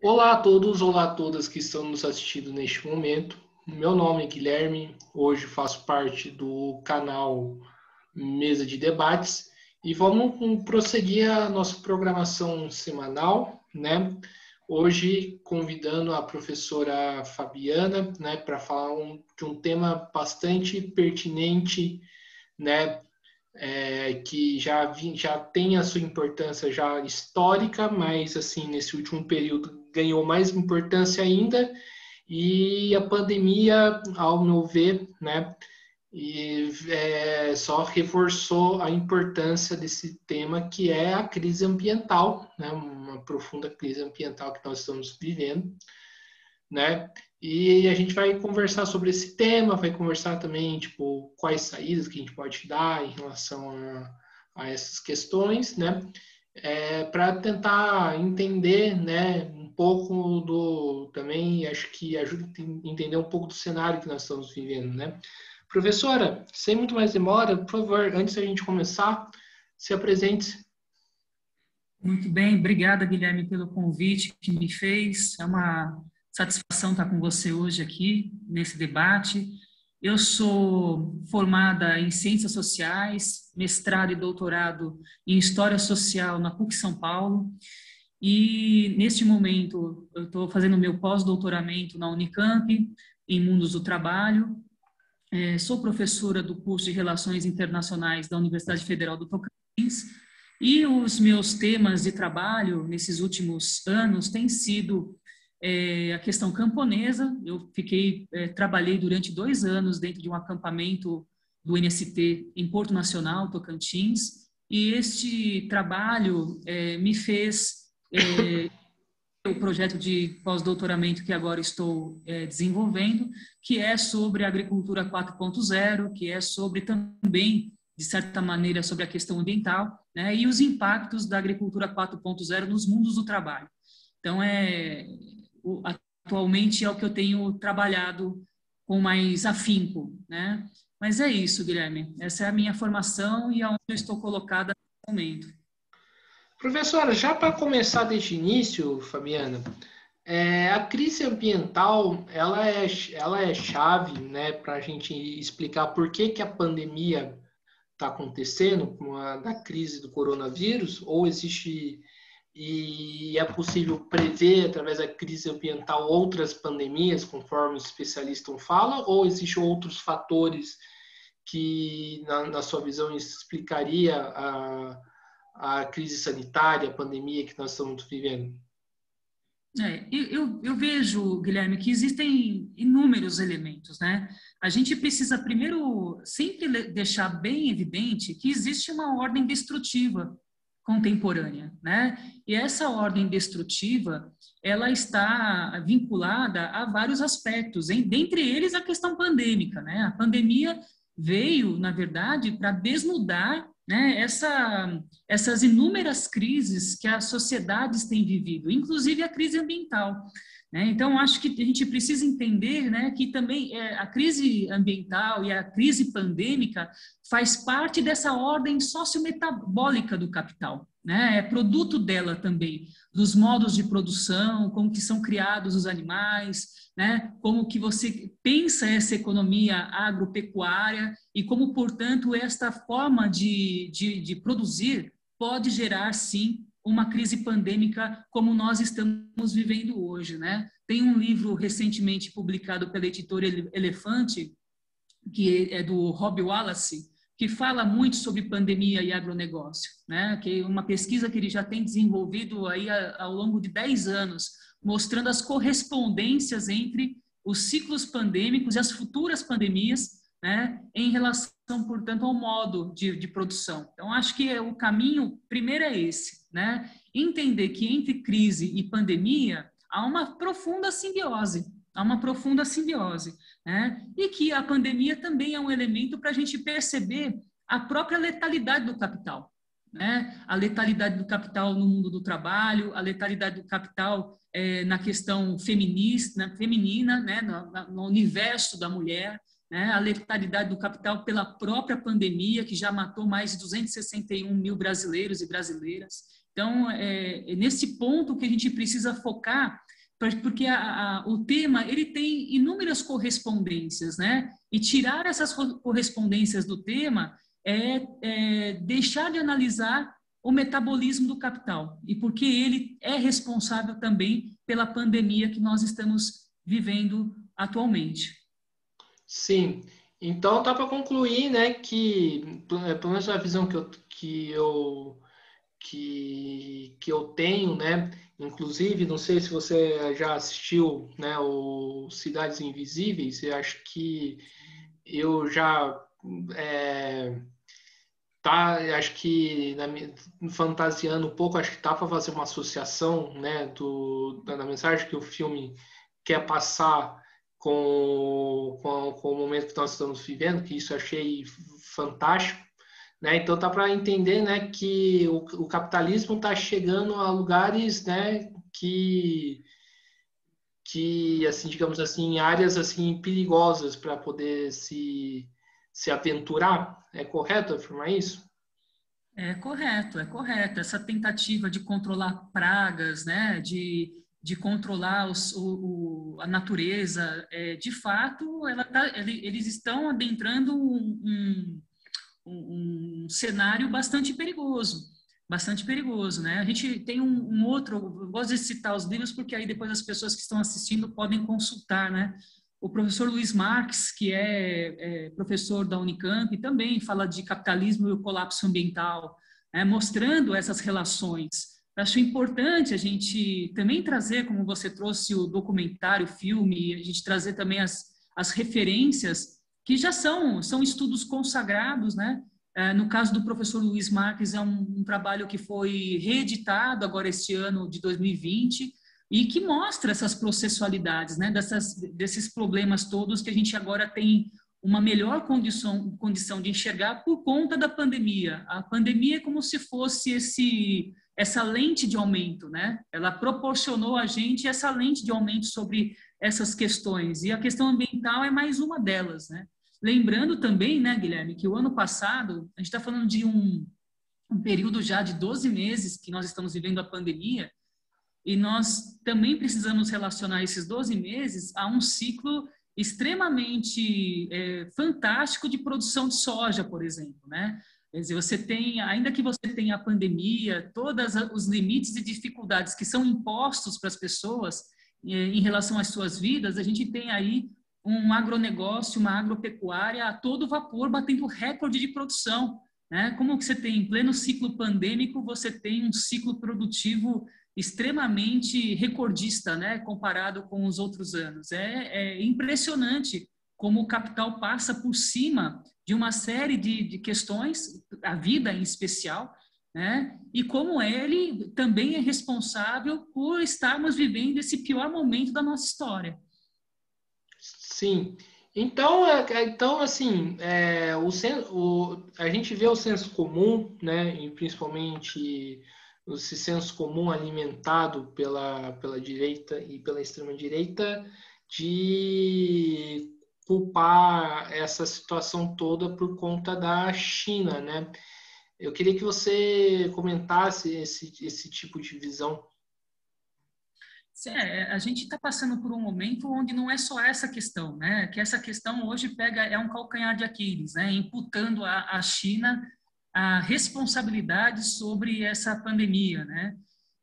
Olá a todos, olá a todas que estão nos assistindo neste momento. Meu nome é Guilherme, hoje faço parte do canal Mesa de Debates e vamos prosseguir a nossa programação semanal, né? Hoje convidando a professora Fabiana, né, para falar de um tema bastante pertinente, né, que já tem a sua importância já histórica, mas assim nesse último período ganhou mais importância ainda e a pandemia, ao meu ver, né, só reforçou a importância desse tema que é a crise ambiental, né, uma profunda crise ambiental que nós estamos vivendo, né? E a gente vai conversar sobre esse tema, vai conversar também, tipo, quais saídas que a gente pode dar em relação a essas questões, né? Para tentar entender, né, um pouco do também, acho que ajuda a entender um pouco do cenário que nós estamos vivendo, né? Professora, sem muito mais demora, por favor, antes da gente começar, se apresente. Muito bem, obrigada, Guilherme, pelo convite que me fez. É uma satisfação estar com você hoje aqui, nesse debate. Eu sou formada em Ciências Sociais, mestrado e doutorado em História Social na PUC São Paulo. E, neste momento, eu estou fazendo meu pós-doutoramento na Unicamp, em Mundos do Trabalho. Sou professora do curso de Relações Internacionais da Universidade Federal do Tocantins. E os meus temas de trabalho nesses últimos anos têm sido a questão camponesa. Eu trabalhei durante 2 anos dentro de um acampamento do NST em Porto Nacional, Tocantins, e este trabalho me fez o projeto de pós-doutoramento que agora estou desenvolvendo, que é sobre a agricultura 4.0, que é sobre também, de certa maneira, sobre a questão ambiental, né, e os impactos da agricultura 4.0 nos mundos do trabalho. Então, atualmente é o que eu tenho trabalhado com mais afinco, né? Mas é isso, Guilherme. Essa é a minha formação e aonde eu estou colocada no momento. Professora, já para começar desde o início, Fabiana, a crise ambiental ela é chave, né, para a gente explicar por que, que a pandemia está acontecendo, com a da crise do coronavírus, ou existe e é possível prever através da crise ambiental outras pandemias, conforme os especialistas falam, ou existem outros fatores que, na sua visão, explicaria a crise sanitária, a pandemia que nós estamos vivendo? Eu vejo, Guilherme, que existem inúmeros elementos, né? A gente precisa primeiro sempre deixar bem evidente que existe uma ordem destrutiva contemporânea, né? E essa ordem destrutiva, ela está vinculada a vários aspectos, dentre eles a questão pandêmica, né? A pandemia veio, na verdade, para desnudar, né, essas inúmeras crises que as sociedades têm vivido, inclusive a crise ambiental, né? Então, acho que a gente precisa entender, né, que também a crise ambiental e a crise pandêmica faz parte dessa ordem sociometabólica do capital, né? É produto dela também, dos modos de produção, como que são criados os animais, né? Como que você pensa essa economia agropecuária e como, portanto, esta forma de produzir pode gerar, sim, uma crise pandêmica como nós estamos vivendo hoje, né? Tem um livro recentemente publicado pela editora Elefante, que é do Rob Wallace, que fala muito sobre pandemia e agronegócio, né? Que é uma pesquisa que ele já tem desenvolvido aí ao longo de 10 anos, mostrando as correspondências entre os ciclos pandêmicos e as futuras pandemias, né, em relação, portanto, ao modo de produção. Então, acho que o caminho primeiro é esse, né? Entender que entre crise e pandemia há uma profunda simbiose, né? E que a pandemia também é um elemento para a gente perceber a própria letalidade do capital, né? A letalidade do capital no mundo do trabalho, a letalidade do capital na questão feminina, né? No universo da mulher, né? A letalidade do capital pela própria pandemia, que já matou mais de 261 mil brasileiros e brasileiras. Então, é nesse ponto que a gente precisa focar, porque o tema ele tem inúmeras correspondências, né? E tirar essas correspondências do tema é deixar de analisar o metabolismo do capital, e porque ele é responsável também pela pandemia que nós estamos vivendo atualmente. Sim, então tá para concluir, né, que pelo menos a visão que eu tenho, né, inclusive, não sei se você já assistiu, né, o Cidades Invisíveis, eu acho que eu já acho que fantasiando um pouco, acho que tá para fazer uma associação, né, da mensagem que o filme quer passar com o momento que nós estamos vivendo, que isso eu achei fantástico, né? Então tá para entender, né, que o capitalismo está chegando a lugares, né, que assim, digamos assim, áreas assim perigosas para poder se aventurar. É correto afirmar isso? É correto, é correto. Essa tentativa de controlar pragas, né, de controlar a natureza, de fato, eles estão adentrando um cenário bastante perigoso, né? A gente tem um outro, eu gosto de citar os livros porque aí depois as pessoas que estão assistindo podem consultar, né? O professor Luiz Marx, que é professor da Unicamp, também fala de capitalismo e o colapso ambiental, né? Mostrando essas relações. Eu acho importante a gente também trazer, como você trouxe o documentário, o filme, a gente trazer também as referências que já são estudos consagrados, né? No caso do professor Luiz Marques, é um trabalho que foi reeditado agora este ano de 2020 e que mostra essas processualidades, né? Desses problemas todos que a gente agora tem uma melhor condição de enxergar por conta da pandemia. A pandemia é como se fosse essa lente de aumento, né? Ela proporcionou a gente essa lente de aumento sobre essas questões, e a questão ambiental é mais uma delas, né? Lembrando também, né, Guilherme, que o ano passado, a gente está falando de um período já de 12 meses que nós estamos vivendo a pandemia, e nós também precisamos relacionar esses 12 meses a um ciclo extremamente fantástico de produção de soja, por exemplo, né? Quer dizer, você tem, ainda que você tenha a pandemia, todos os limites e dificuldades que são impostos para as pessoas em relação às suas vidas, a gente tem aí um agronegócio, uma agropecuária a todo vapor, batendo recorde de produção, né? Como que você tem, em pleno ciclo pandêmico, você tem um ciclo produtivo extremamente recordista, né? Comparado com os outros anos. É impressionante como o capital passa por cima de uma série de questões, a vida em especial, né? E como ele também é responsável por estarmos vivendo esse pior momento da nossa história. Sim. Então, assim, a gente vê o senso comum, né, e principalmente esse senso comum alimentado pela direita e pela extrema-direita de culpar essa situação toda por conta da China, né? Eu queria que você comentasse esse tipo de visão. A gente está passando por um momento onde não é só essa questão, né? Que essa questão hoje é um calcanhar de Aquiles, né? Imputando à China a responsabilidade sobre essa pandemia, né?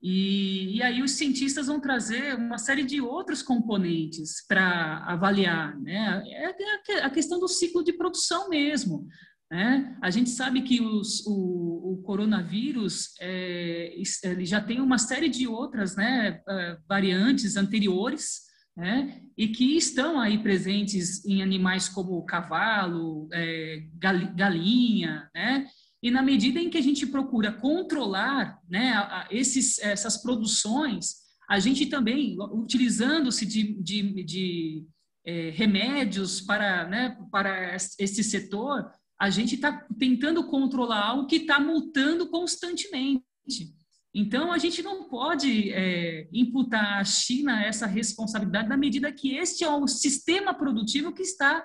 E aí os cientistas vão trazer uma série de outros componentes para avaliar, né? É a questão do ciclo de produção mesmo, né? A gente sabe que o coronavírus ele já tem uma série de outras, né, variantes anteriores, né, e que estão aí presentes em animais como cavalo, galinha, né? E na medida em que a gente procura controlar, né, essas produções, a gente também, utilizando-se de remédios para, né, para esse setor, a gente está tentando controlar algo que está mutando constantemente. Então, a gente não pode imputar à China essa responsabilidade na medida que este é o sistema produtivo que está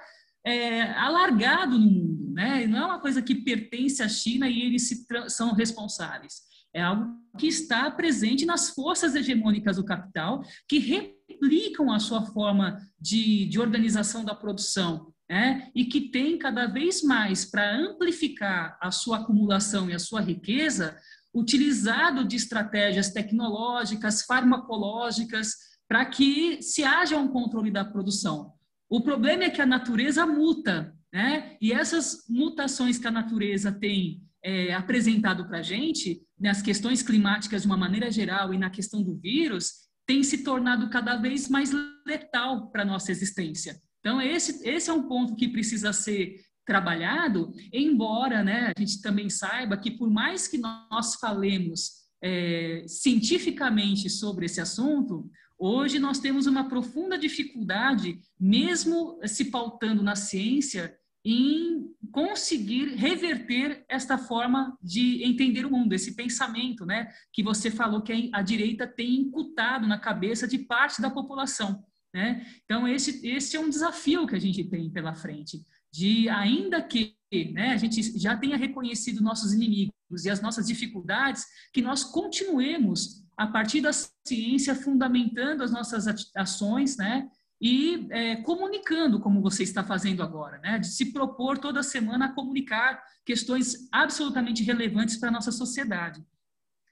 alargado no mundo, né? Não é uma coisa que pertence à China e eles são responsáveis. é algo que está presente nas forças hegemônicas do capital, que replicam a sua forma de organização da produção, né? E que tem cada vez mais, para amplificar a sua acumulação e a sua riqueza, utilizado de estratégias tecnológicas, farmacológicas, para que se haja um controle da produção. O problema é que a natureza muta, né? E essas mutações que a natureza tem apresentado para a gente, nas questões climáticas de uma maneira geral e na questão do vírus, tem se tornado cada vez mais letal para a nossa existência. Então, esse é um ponto que precisa ser trabalhado, embora, né, a gente também saiba que, por mais que nós falemos cientificamente sobre esse assunto, hoje nós temos uma profunda dificuldade, mesmo se pautando na ciência, em conseguir reverter esta forma de entender o mundo, esse pensamento, né, que você falou que a direita tem incutado na cabeça de parte da população, né? Então, esse é um desafio que a gente tem pela frente, de ainda que, né, a gente já tenha reconhecido nossos inimigos e as nossas dificuldades, que nós continuemos, a partir da ciência, fundamentando as nossas ações, né, e comunicando, como você está fazendo agora, né? De se propor toda semana a comunicar questões absolutamente relevantes para a nossa sociedade.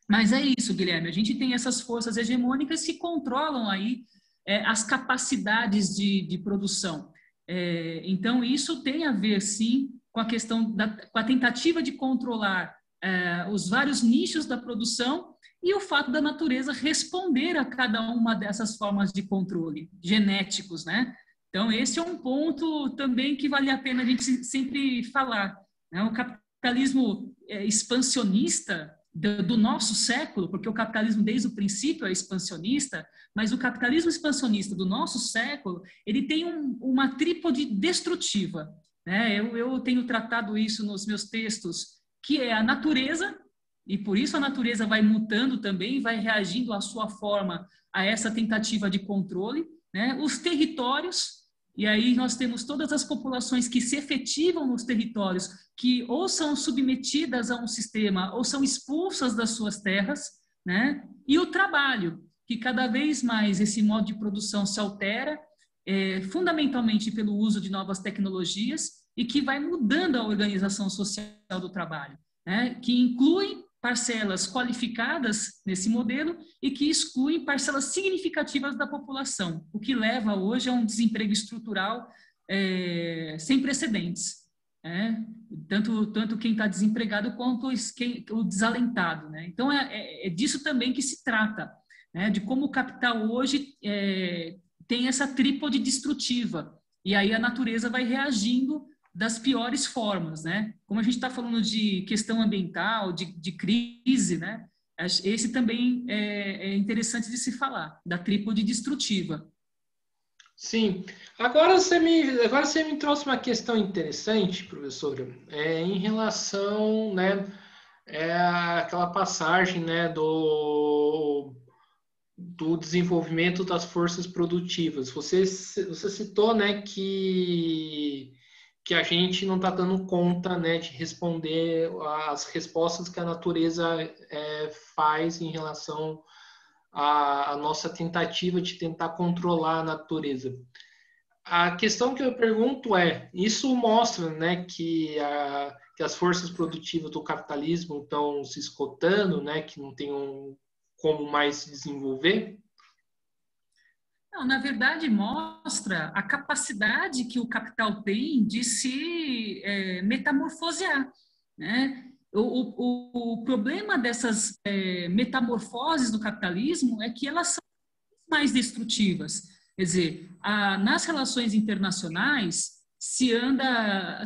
Mas é isso, Guilherme, a gente tem essas forças hegemônicas que controlam aí as capacidades de produção. Então, isso tem a ver, sim, com a questão com a tentativa de controlar os vários nichos da produção e o fato da natureza responder a cada uma dessas formas de controle genéticos, né? Então, esse é um ponto também que vale a pena a gente sempre falar, né? O capitalismo expansionista do nosso século, porque o capitalismo desde o princípio é expansionista, mas o capitalismo expansionista do nosso século, ele tem uma trípode destrutiva, né? Eu tenho tratado isso nos meus textos, que é a natureza, e por isso a natureza vai mutando também, vai reagindo à sua forma a essa tentativa de controle, né? Os territórios, e aí nós temos todas as populações que se efetivam nos territórios, que ou são submetidas a um sistema ou são expulsas das suas terras, né? E o trabalho, que cada vez mais esse modo de produção se altera, fundamentalmente pelo uso de novas tecnologias e que vai mudando a organização social do trabalho, né? Que inclui parcelas qualificadas nesse modelo e que excluem parcelas significativas da população, o que leva hoje a um desemprego estrutural sem precedentes. Tanto quem está desempregado quanto o desalentado, né? Então, é disso também que se trata, né? De como o capital hoje tem essa trípode destrutiva, e aí a natureza vai reagindo das piores formas, né? Como a gente está falando de questão ambiental, de crise, né? Esse também é interessante de se falar, da trípode destrutiva. Sim. Agora você me trouxe uma questão interessante, professora, em relação, né, àquela passagem, né, do desenvolvimento das forças produtivas. Você citou, né, que a gente não está dando conta, né, de responder as respostas que a natureza faz em relação à nossa tentativa de tentar controlar a natureza. A questão que eu pergunto isso mostra, né, que as forças produtivas do capitalismo estão se esgotando, né, que não tem como mais se desenvolver? Não, na verdade, mostra a capacidade que o capital tem de se metamorfosear, né? O problema dessas metamorfoses do capitalismo é que elas são mais destrutivas. Quer dizer, nas relações internacionais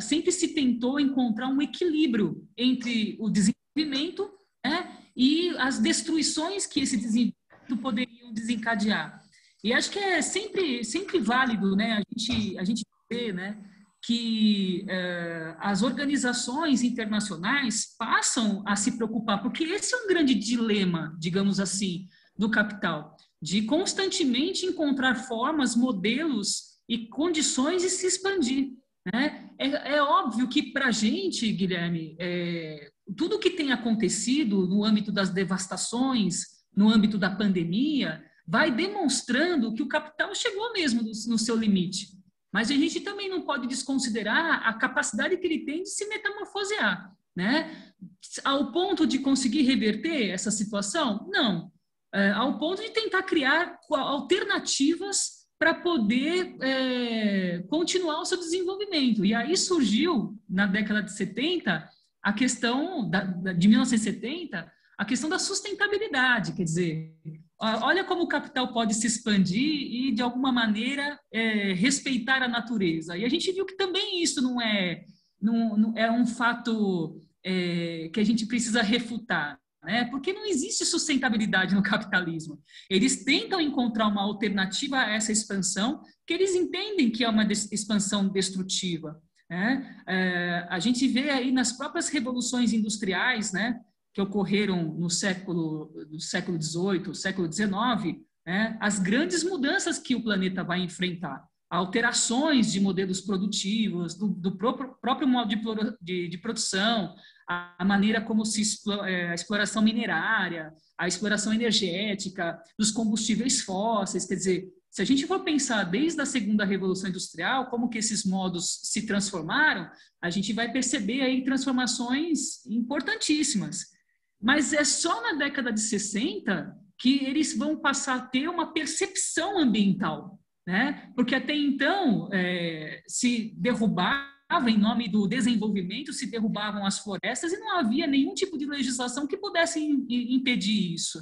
sempre se tentou encontrar um equilíbrio entre o desenvolvimento, né, e as destruições que esse desenvolvimento poderiam desencadear. E acho que é sempre válido, né, a gente ver, né, que as organizações internacionais passam a se preocupar, porque esse é um grande dilema, digamos assim, do capital, de constantemente encontrar formas, modelos e condições de se expandir, né? É óbvio que para a gente, Guilherme, tudo que tem acontecido no âmbito das devastações, no âmbito da pandemia, vai demonstrando que o capital chegou mesmo no seu limite. Mas a gente também não pode desconsiderar a capacidade que ele tem de se metamorfosear, né? Ao ponto de conseguir reverter essa situação? Não. Ao ponto de tentar criar alternativas para poder continuar o seu desenvolvimento. E aí surgiu, na década de 70, a questão de 1970, a questão da sustentabilidade, quer dizer, olha como o capital pode se expandir e, de alguma maneira, respeitar a natureza. E a gente viu que também isso não é um fato que a gente precisa refutar, né? Porque não existe sustentabilidade no capitalismo. Eles tentam encontrar uma alternativa a essa expansão, que eles entendem que é uma expansão destrutiva, né? A gente vê aí nas próprias revoluções industriais, né, que ocorreram no século XVIII, século XIX, né, as grandes mudanças que o planeta vai enfrentar, alterações de modelos produtivos, do próprio modo de produção, a maneira como a exploração minerária, a exploração energética, dos combustíveis fósseis, quer dizer, se a gente for pensar desde a segunda Revolução Industrial, como que esses modos se transformaram, a gente vai perceber aí transformações importantíssimas. Mas é só na década de 60 que eles vão passar a ter uma percepção ambiental, né? Porque até então se derrubava, em nome do desenvolvimento, se derrubavam as florestas e não havia nenhum tipo de legislação que pudesse impedir isso.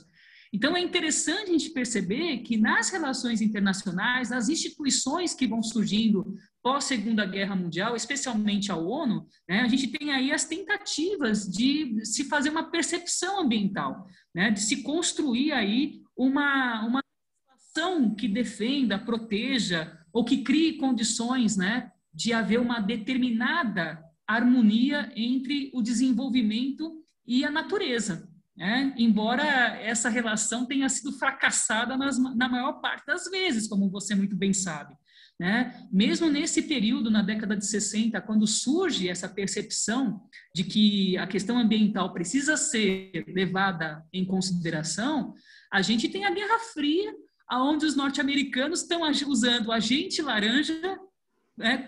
Então, é interessante a gente perceber que nas relações internacionais, as instituições que vão surgindo pós-Segunda Guerra Mundial, especialmente a ONU, né, a gente tem aí as tentativas de se fazer uma percepção ambiental, né, de se construir aí uma legislação que defenda, proteja ou que crie condições, né, de haver uma determinada harmonia entre o desenvolvimento e a natureza. Embora essa relação tenha sido fracassada na maior parte das vezes, como você muito bem sabe. Né? Mesmo nesse período, na década de 60, quando surge essa percepção de que a questão ambiental precisa ser levada em consideração, a gente tem a Guerra Fria, onde os norte-americanos estão usando agente laranja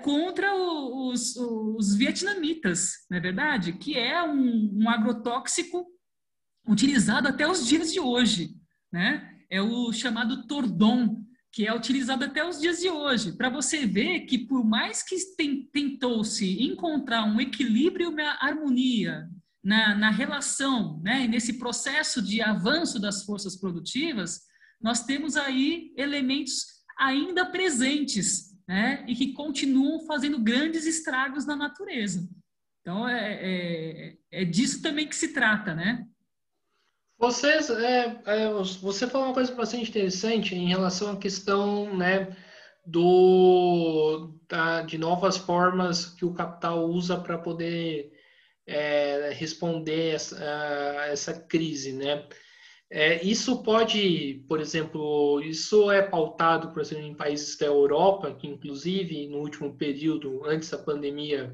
contra os vietnamitas, não é verdade? Que é um agrotóxico utilizado até os dias de hoje, né? É o chamado Tordon, que é utilizado até os dias de hoje, para você ver que por mais que tentou-se encontrar um equilíbrio, uma harmonia na relação, né, nesse processo de avanço das forças produtivas, nós temos aí elementos ainda presentes, né, e que continuam fazendo grandes estragos na natureza. Então, é disso também que se trata, né? Você falou uma coisa bastante interessante em relação à questão, né, de novas formas que o capital usa para poder responder essa crise, né? Isso pode, por exemplo, isso é pautado, por exemplo, em países da Europa, que inclusive no último período, antes da pandemia,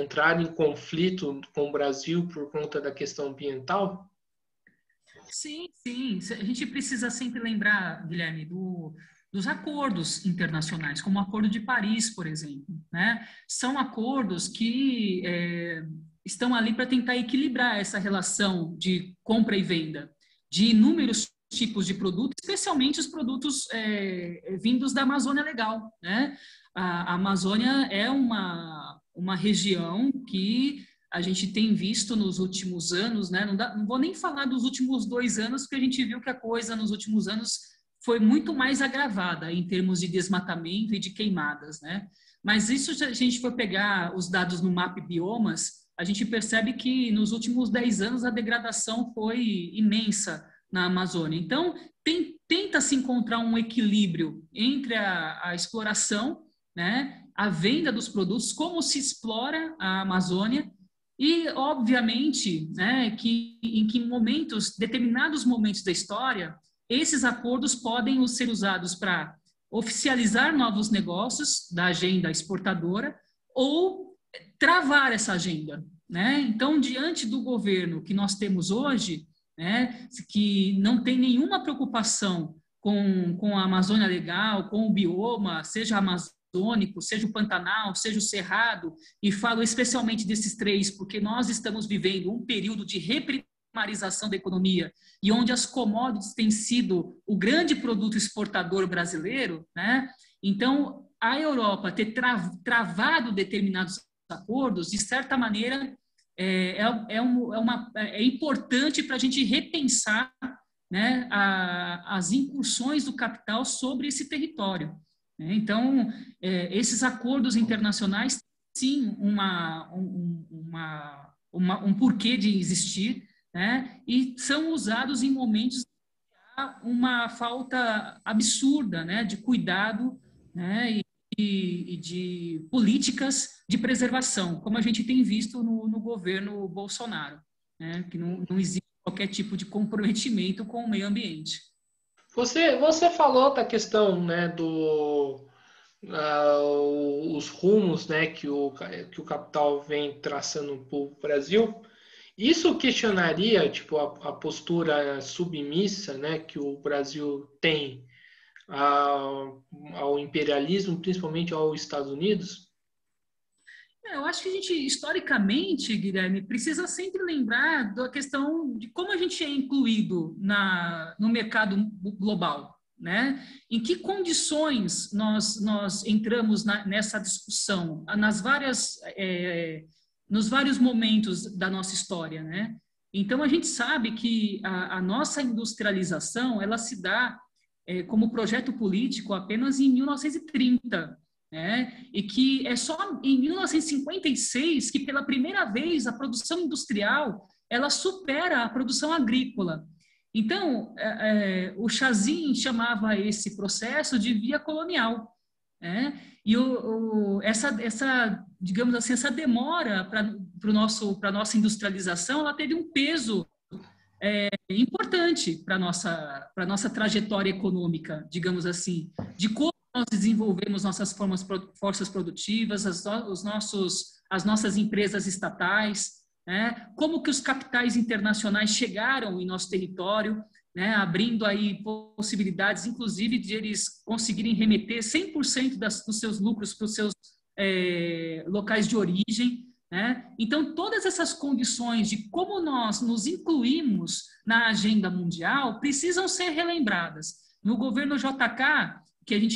entrar em conflito com o Brasil por conta da questão ambiental? Sim, sim. A gente precisa sempre lembrar, Guilherme, dos acordos internacionais, como o Acordo de Paris, por exemplo, né? São acordos que estão ali para tentar equilibrar essa relação de compra e venda de inúmeros tipos de produtos, especialmente os produtos vindos da Amazônia Legal, né? A Amazônia é uma região que a gente tem visto nos últimos anos, né? Não vou nem falar dos últimos 2 anos, porque a gente viu que a coisa nos últimos anos foi muito mais agravada em termos de desmatamento e de queimadas, né? Mas isso, se a gente for pegar os dados no MAP Biomas, a gente percebe que nos últimos 10 anos a degradação foi imensa na Amazônia. Então, tenta-se encontrar um equilíbrio entre a exploração, né, a venda dos produtos, como se explora a Amazônia, e, obviamente, né, que em determinados momentos da história, esses acordos podem ser usados para oficializar novos negócios da agenda exportadora ou travar essa agenda, né? Então, diante do governo que nós temos hoje, né, que não tem nenhuma preocupação com a Amazônia Legal, com o bioma, seja amazônico, seja o Pantanal, seja o Cerrado, e falo especialmente desses três, porque nós estamos vivendo um período de reprimarização da economia e onde as commodities têm sido o grande produto exportador brasileiro, né? Então, a Europa ter travado determinados acordos, de certa maneira, é importante para a gente repensar, né, as incursões do capital sobre esse território. Né? Então, esses acordos internacionais, sim, um porquê de existir, né? E são usados em momentos de uma falta absurda, né, de cuidado, né, e de políticas de preservação, como a gente tem visto no governo Bolsonaro, né, que não existe qualquer tipo de comprometimento com o meio ambiente. Você falou da questão, né, os rumos, né, que o capital vem traçando para o Brasil. Isso questionaria, tipo, a postura submissa, né, que o Brasil tem ao imperialismo, principalmente aos Estados Unidos? Eu acho que a gente, historicamente, Guilherme, precisa sempre lembrar da questão de como a gente é incluído no mercado global, né? Em que condições nós entramos nessa discussão, nos vários momentos da nossa história, né? Então, a gente sabe que a nossa industrialização, ela se dá como projeto político apenas em 1930, né? E que é só em 1956 que, pela primeira vez, a produção industrial ela supera a produção agrícola. Então, o Chazin chamava esse processo de via colonial. Né? E digamos assim, essa demora para a nossa industrialização, ela teve um peso importante para a nossa trajetória econômica, digamos assim, de como nós desenvolvemos nossas forças produtivas, as nossas empresas estatais, né? Como que os capitais internacionais chegaram em nosso território, né? Abrindo aí possibilidades, inclusive, de eles conseguirem remeter 100% dos seus lucros para os seus locais de origem. Né? Então, todas essas condições de como nós nos incluímos na agenda mundial precisam ser relembradas. No governo JK, que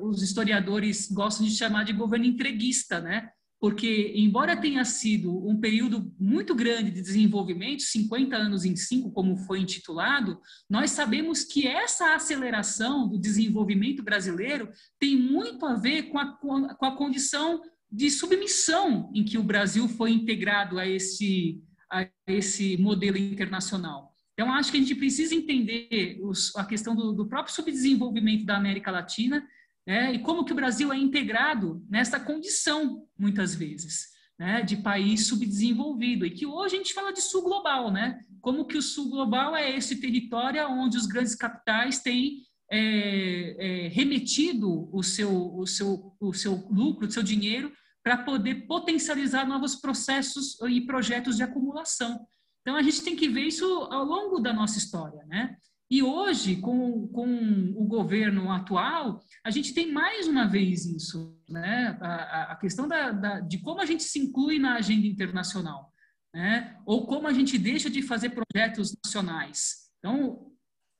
os historiadores gostam de chamar de governo entreguista, né? Porque, embora tenha sido um período muito grande de desenvolvimento, 50 anos em 5, como foi intitulado, nós sabemos que essa aceleração do desenvolvimento brasileiro tem muito a ver com a condição de submissão em que o Brasil foi integrado a esse modelo internacional. Então, acho que a gente precisa entender a questão do próprio subdesenvolvimento da América Latina, né, e como que o Brasil é integrado nessa condição, muitas vezes, né, de país subdesenvolvido, e que hoje a gente fala de sul global, né? Como que o sul global é esse território onde os grandes capitais têm remetido o seu lucro, o seu dinheiro, para poder potencializar novos processos e projetos de acumulação. Então, a gente tem que ver isso ao longo da nossa história, né? E hoje, com o governo atual, a gente tem mais uma vez isso, né? A questão de como a gente se inclui na agenda internacional, né? Ou como a gente deixa de fazer projetos nacionais. Então,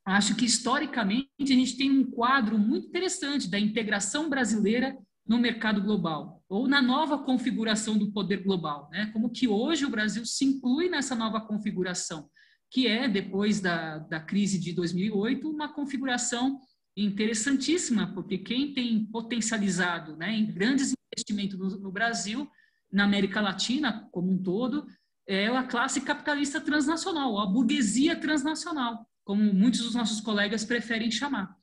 acho que, historicamente, a gente tem um quadro muito interessante da integração brasileira no mercado global, ou na nova configuração do poder global, né? Como que hoje o Brasil se inclui nessa nova configuração, que é, depois da crise de 2008, uma configuração interessantíssima, porque quem tem potencializado, né, em grandes investimentos no Brasil, na América Latina como um todo, é a classe capitalista transnacional, a burguesia transnacional, como muitos dos nossos colegas preferem chamar.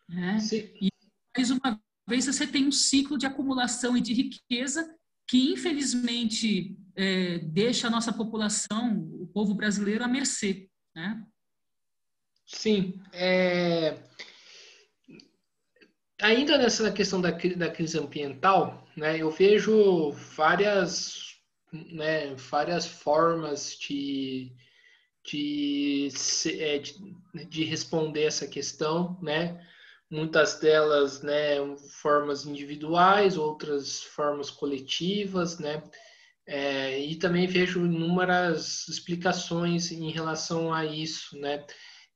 Né? E, mais uma vez, você tem um ciclo de acumulação e de riqueza que, infelizmente, deixa a nossa população, o povo brasileiro, à mercê. Né? Sim. Ainda nessa questão da crise ambiental, né, eu vejo várias né, várias formas de, de responder essa questão, né? Muitas delas, né, formas individuais, outras formas coletivas, né? E também vejo inúmeras explicações em relação a isso, né?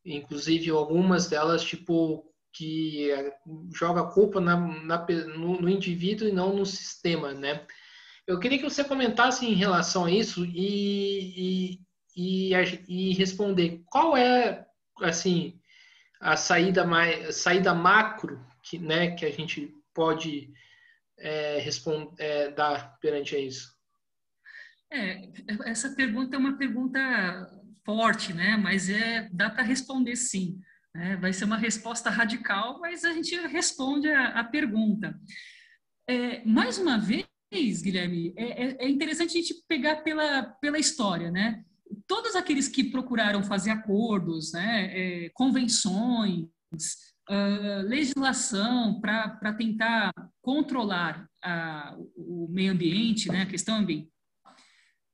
Inclusive algumas delas, tipo, que joga a culpa no indivíduo e não no sistema, né? Eu queria que você comentasse em relação a isso e responder qual é, assim, a saída macro que, né, que a gente pode dar perante a isso. Essa pergunta é uma pergunta forte, né? Mas dá para responder sim. Né? Vai ser uma resposta radical, mas a gente responde a pergunta. Mais uma vez, Guilherme, é interessante a gente pegar pela história, né? Todos aqueles que procuraram fazer acordos, né, convenções, legislação para tentar controlar o meio ambiente, né, a questão ambiental,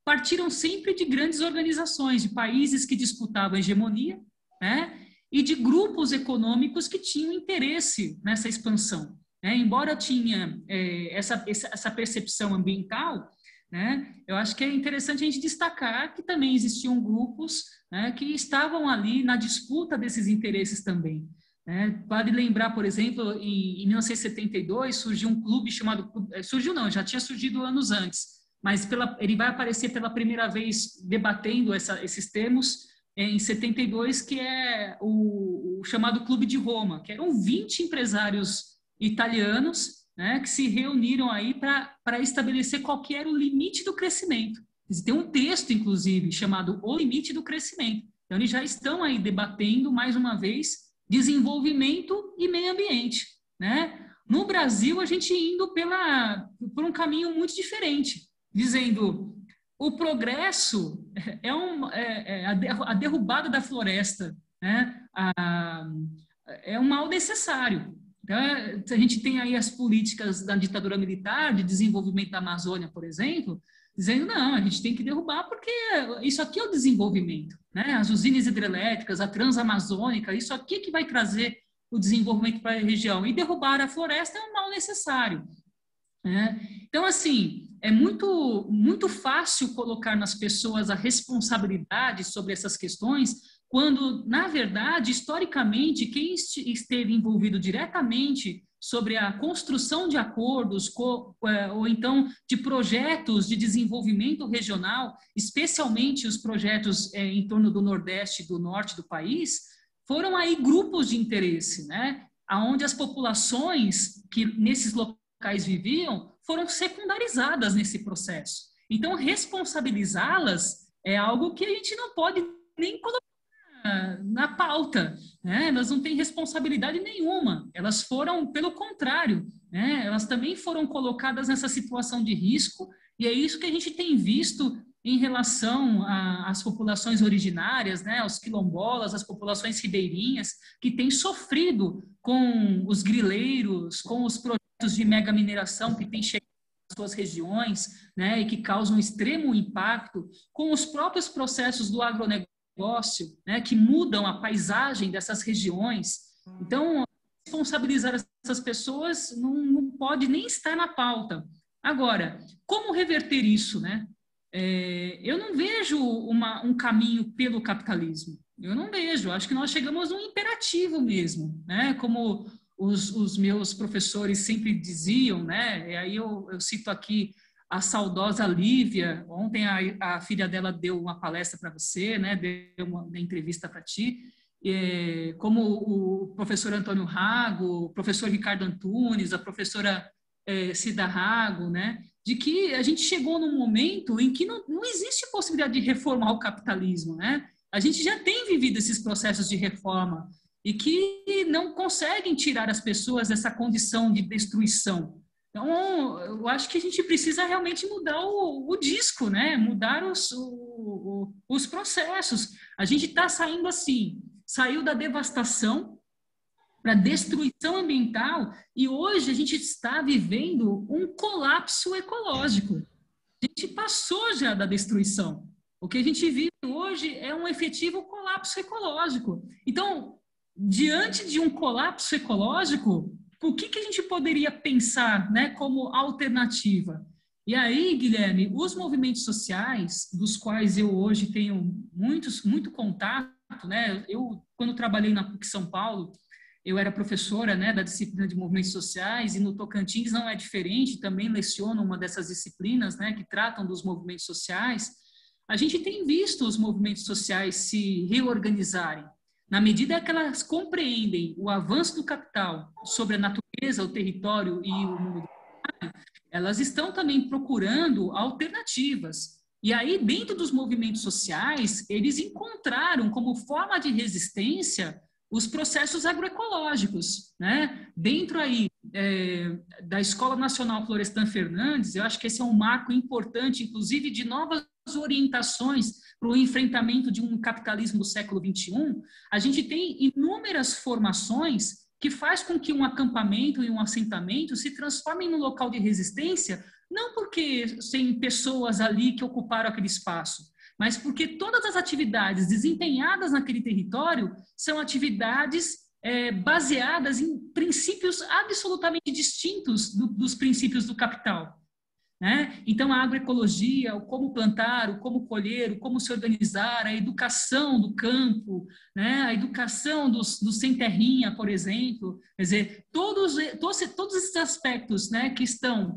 partiram sempre de grandes organizações, de países que disputavam a hegemonia, né, e de grupos econômicos que tinham interesse nessa expansão. Né? Embora tinha essa percepção ambiental, né, eu acho que é interessante a gente destacar que também existiam grupos, né, que estavam ali na disputa desses interesses também. Né? Vale lembrar, por exemplo, em 1972 surgiu um clube chamado... Surgiu não, já tinha surgido anos antes, mas ele vai aparecer pela primeira vez debatendo esses termos em 72, que é o chamado Clube de Roma, que eram 20 empresários italianos, né, que se reuniram aí para estabelecer qual que era o limite do crescimento. Tem um texto, inclusive, chamado O Limite do Crescimento. Então, eles já estão aí debatendo, mais uma vez, desenvolvimento e meio ambiente. Né? No Brasil, a gente indo por um caminho muito diferente, dizendo o progresso a derrubada da floresta, né? É um mal necessário. Então, a gente tem aí as políticas da ditadura militar de desenvolvimento da Amazônia, por exemplo, dizendo não, a gente tem que derrubar porque isso aqui é o desenvolvimento, né? As usinas hidrelétricas, a transamazônica, isso aqui que vai trazer o desenvolvimento para a região. E derrubar a floresta é um mal necessário. Então, assim, é muito, muito fácil colocar nas pessoas a responsabilidade sobre essas questões, quando, na verdade, historicamente, quem esteve envolvido diretamente sobre a construção de acordos ou então de projetos de desenvolvimento regional, especialmente os projetos em torno do Nordeste e do Norte do país, foram aí grupos de interesse, né? Onde as populações que nesses locais viviam foram secundarizadas nesse processo. Então, responsabilizá-las é algo que a gente não pode nem colocar na pauta. Né? Elas não têm responsabilidade nenhuma. Elas foram, pelo contrário, né? Elas também foram colocadas nessa situação de risco, e é isso que a gente tem visto em relação às populações originárias, né? Os quilombolas, as populações ribeirinhas, que têm sofrido com os grileiros, com os projetos de mega mineração que têm chegado às suas regiões, né? E que causam extremo impacto, com os próprios processos do agronegócio, né? Que mudam a paisagem dessas regiões. Então, responsabilizar essas pessoas não pode nem estar na pauta. Agora, como reverter isso, né? Eu não vejo um caminho pelo capitalismo. Eu não vejo. Acho que nós chegamos num imperativo mesmo, né? Como os meus professores sempre diziam, né? E aí eu cito aqui a saudosa Lívia. Ontem a filha dela deu uma palestra para você, né? Deu uma entrevista para ti. Como o professor Antônio Rago, o professor Ricardo Antunes, a professora Cida Rago, né? De que a gente chegou num momento em que não existe possibilidade de reformar o capitalismo, né? A gente já tem vivido esses processos de reforma e que não conseguem tirar as pessoas dessa condição de destruição. Então, eu acho que a gente precisa realmente mudar o disco, né? Mudar os processos. A gente está saindo assim, saiu da devastação para destruição ambiental, e hoje a gente está vivendo um colapso ecológico. A gente passou já da destruição. O que a gente vive hoje é um efetivo colapso ecológico. Então, diante de um colapso ecológico, o que a gente poderia pensar, né, como alternativa? E aí, Guilherme, os movimentos sociais, dos quais eu hoje tenho muito contato, né? Eu, quando trabalhei na PUC São Paulo, eu era professora, né, da disciplina de movimentos sociais, e no Tocantins não é diferente, também leciono uma dessas disciplinas, né, que tratam dos movimentos sociais. A gente tem visto os movimentos sociais se reorganizarem. Na medida que elas compreendem o avanço do capital sobre a natureza, o território e o mundo, elas estão também procurando alternativas. E aí, dentro dos movimentos sociais, eles encontraram como forma de resistência os processos agroecológicos, né? Dentro aí da Escola Nacional Florestan Fernandes, eu acho que esse é um marco importante, inclusive, de novas orientações para o enfrentamento de um capitalismo do século XXI. A gente tem inúmeras formações que faz com que um acampamento e um assentamento se transformem num local de resistência, não porque tem pessoas ali que ocuparam aquele espaço, mas porque todas as atividades desempenhadas naquele território são atividades baseadas em princípios absolutamente distintos dos princípios do capital. Né? Então, a agroecologia, o como plantar, o como colher, o como se organizar, a educação do campo, né? A educação dos sem terrinha, por exemplo. Quer dizer, todos esses aspectos, né,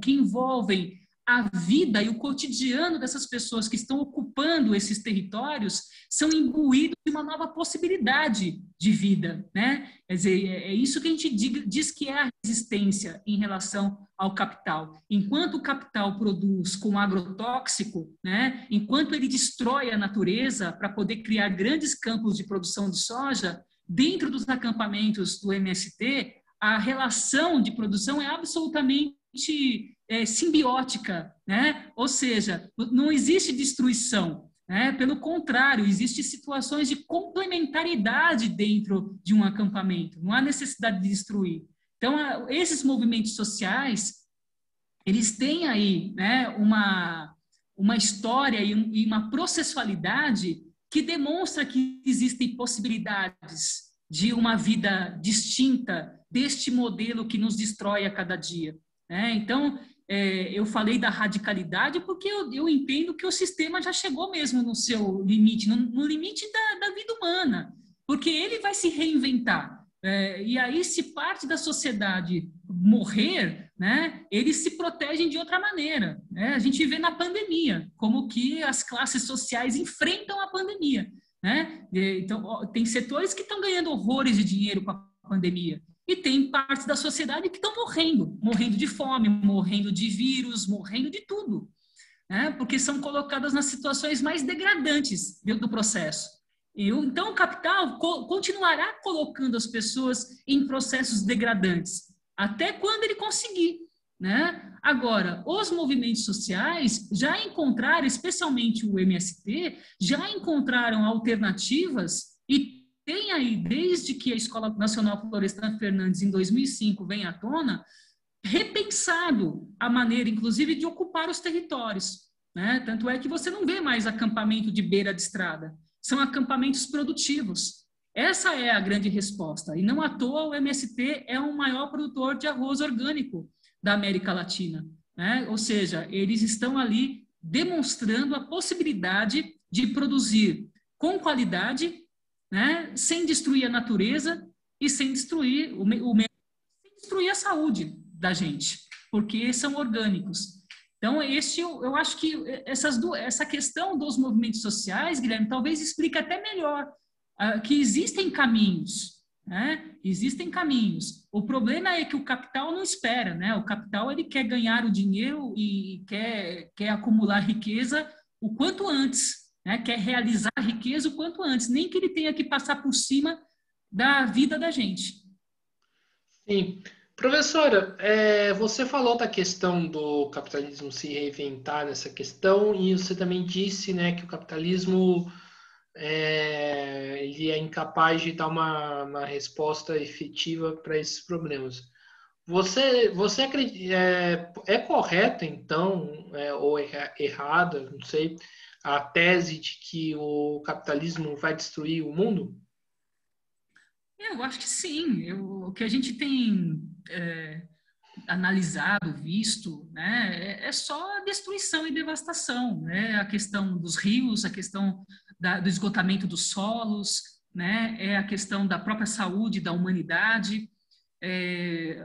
que envolvem a vida e o cotidiano dessas pessoas que estão ocupando esses territórios são imbuídos de uma nova possibilidade de vida, né? Quer dizer, é isso que a gente diz que é a resistência em relação ao capital. Enquanto o capital produz com agrotóxico, né? Enquanto ele destrói a natureza para poder criar grandes campos de produção de soja, dentro dos acampamentos do MST, a relação de produção é absolutamente simbiótica, né? Ou seja, não existe destruição, né? Pelo contrário, existem situações de complementariedade dentro de um acampamento, não há necessidade de destruir. Então, esses movimentos sociais, eles têm aí, né, uma história e uma processualidade que demonstra que existem possibilidades de uma vida distinta deste modelo que nos destrói a cada dia. Então, eu falei da radicalidade porque eu entendo que o sistema já chegou mesmo no seu limite, no limite da vida humana, porque ele vai se reinventar. E aí, se parte da sociedade morrer, né, eles se protegem de outra maneira. Né? A gente vê na pandemia como que as classes sociais enfrentam a pandemia. Né? Então, tem setores que estão ganhando horrores de dinheiro com a pandemia. E tem partes da sociedade que estão morrendo de fome, morrendo de vírus, morrendo de tudo, né? Porque são colocadas nas situações mais degradantes do processo. Então, o capital continuará colocando as pessoas em processos degradantes, até quando ele conseguir, né? Agora, os movimentos sociais já encontraram, especialmente o MST, já encontraram alternativas e tem aí, desde que a Escola Nacional Florestan Fernandes, em 2005, vem à tona, repensado a maneira, inclusive, de ocupar os territórios. Né? Tanto é que você não vê mais acampamento de beira de estrada. São acampamentos produtivos. Essa é a grande resposta. E não à toa o MST é o maior produtor de arroz orgânico da América Latina. Né? Ou seja, eles estão ali demonstrando a possibilidade de produzir com qualidade, né, sem destruir a natureza e sem destruir sem destruir a saúde da gente, porque são orgânicos. Então, eu acho que essa questão dos movimentos sociais, Guilherme, talvez explique até melhor que existem caminhos, né? Existem caminhos. O problema é que o capital não espera, né? O capital ele quer ganhar o dinheiro e quer acumular riqueza o quanto antes. Né, quer realizar a riqueza o quanto antes, nem que ele tenha que passar por cima da vida da gente. Sim. Professora, você falou da questão do capitalismo se reinventar nessa questão e você também disse, né, que o capitalismo ele é incapaz de dar uma resposta efetiva para esses problemas. Você acredita, é correto, então, ou errada, não sei, a tese de que o capitalismo vai destruir o mundo? Eu acho que sim. O que a gente tem analisado, visto, né, é só destruição e devastação, né? A questão dos rios, a questão do esgotamento dos solos, né? É a questão da própria saúde da humanidade.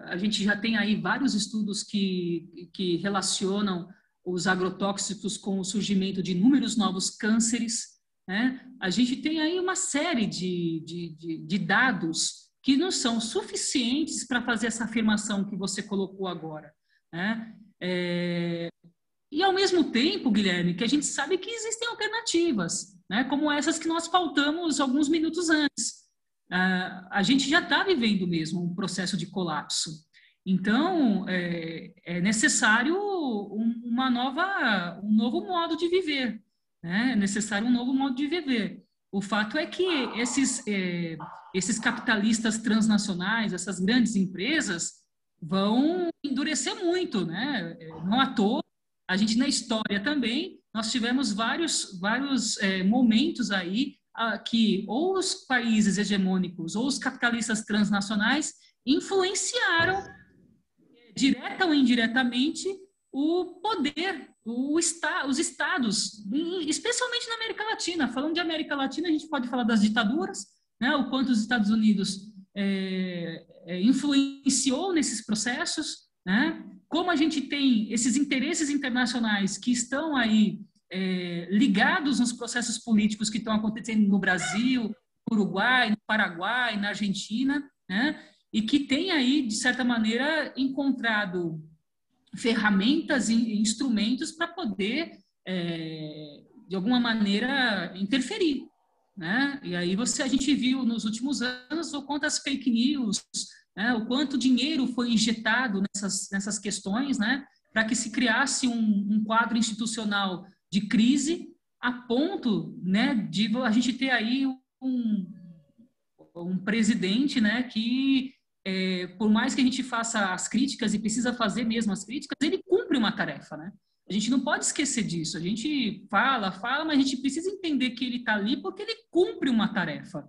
A gente já tem aí vários estudos que relacionam os agrotóxicos com o surgimento de inúmeros novos cânceres, né? A gente tem aí uma série de dados que não são suficientes para fazer essa afirmação que você colocou agora, né? E ao mesmo tempo, Guilherme, que a gente sabe que existem alternativas, né? Como essas que nós pautamos alguns minutos antes. A gente já está vivendo mesmo um processo de colapso. Então, é necessário um novo modo de viver, né? É necessário um novo modo de viver. O fato é que esses capitalistas transnacionais, essas grandes empresas, vão endurecer muito, né? Não à toa, a gente na história também, nós tivemos vários momentos aí que ou os países hegemônicos ou os capitalistas transnacionais influenciaram direta ou indiretamente o poder, os estados, especialmente na América Latina. Falando de América Latina, a gente pode falar das ditaduras, né? O quanto os Estados Unidos influenciou nesses processos, né? Como a gente tem esses interesses internacionais que estão aí ligados nos processos políticos que estão acontecendo no Brasil, no Uruguai, no Paraguai, na Argentina, né? E que tem aí, de certa maneira, encontrado ferramentas e instrumentos para poder, de alguma maneira, interferir, né? E aí a gente viu nos últimos anos o quanto as fake news, né, o quanto dinheiro foi injetado nessas questões, né, para que se criasse um quadro institucional de crise a ponto, né, de a gente ter aí um presidente, né, que por mais que a gente faça as críticas e precisa fazer mesmo as críticas, ele cumpre uma tarefa, né? A gente não pode esquecer disso. A gente fala, mas a gente precisa entender que ele está ali porque ele cumpre uma tarefa,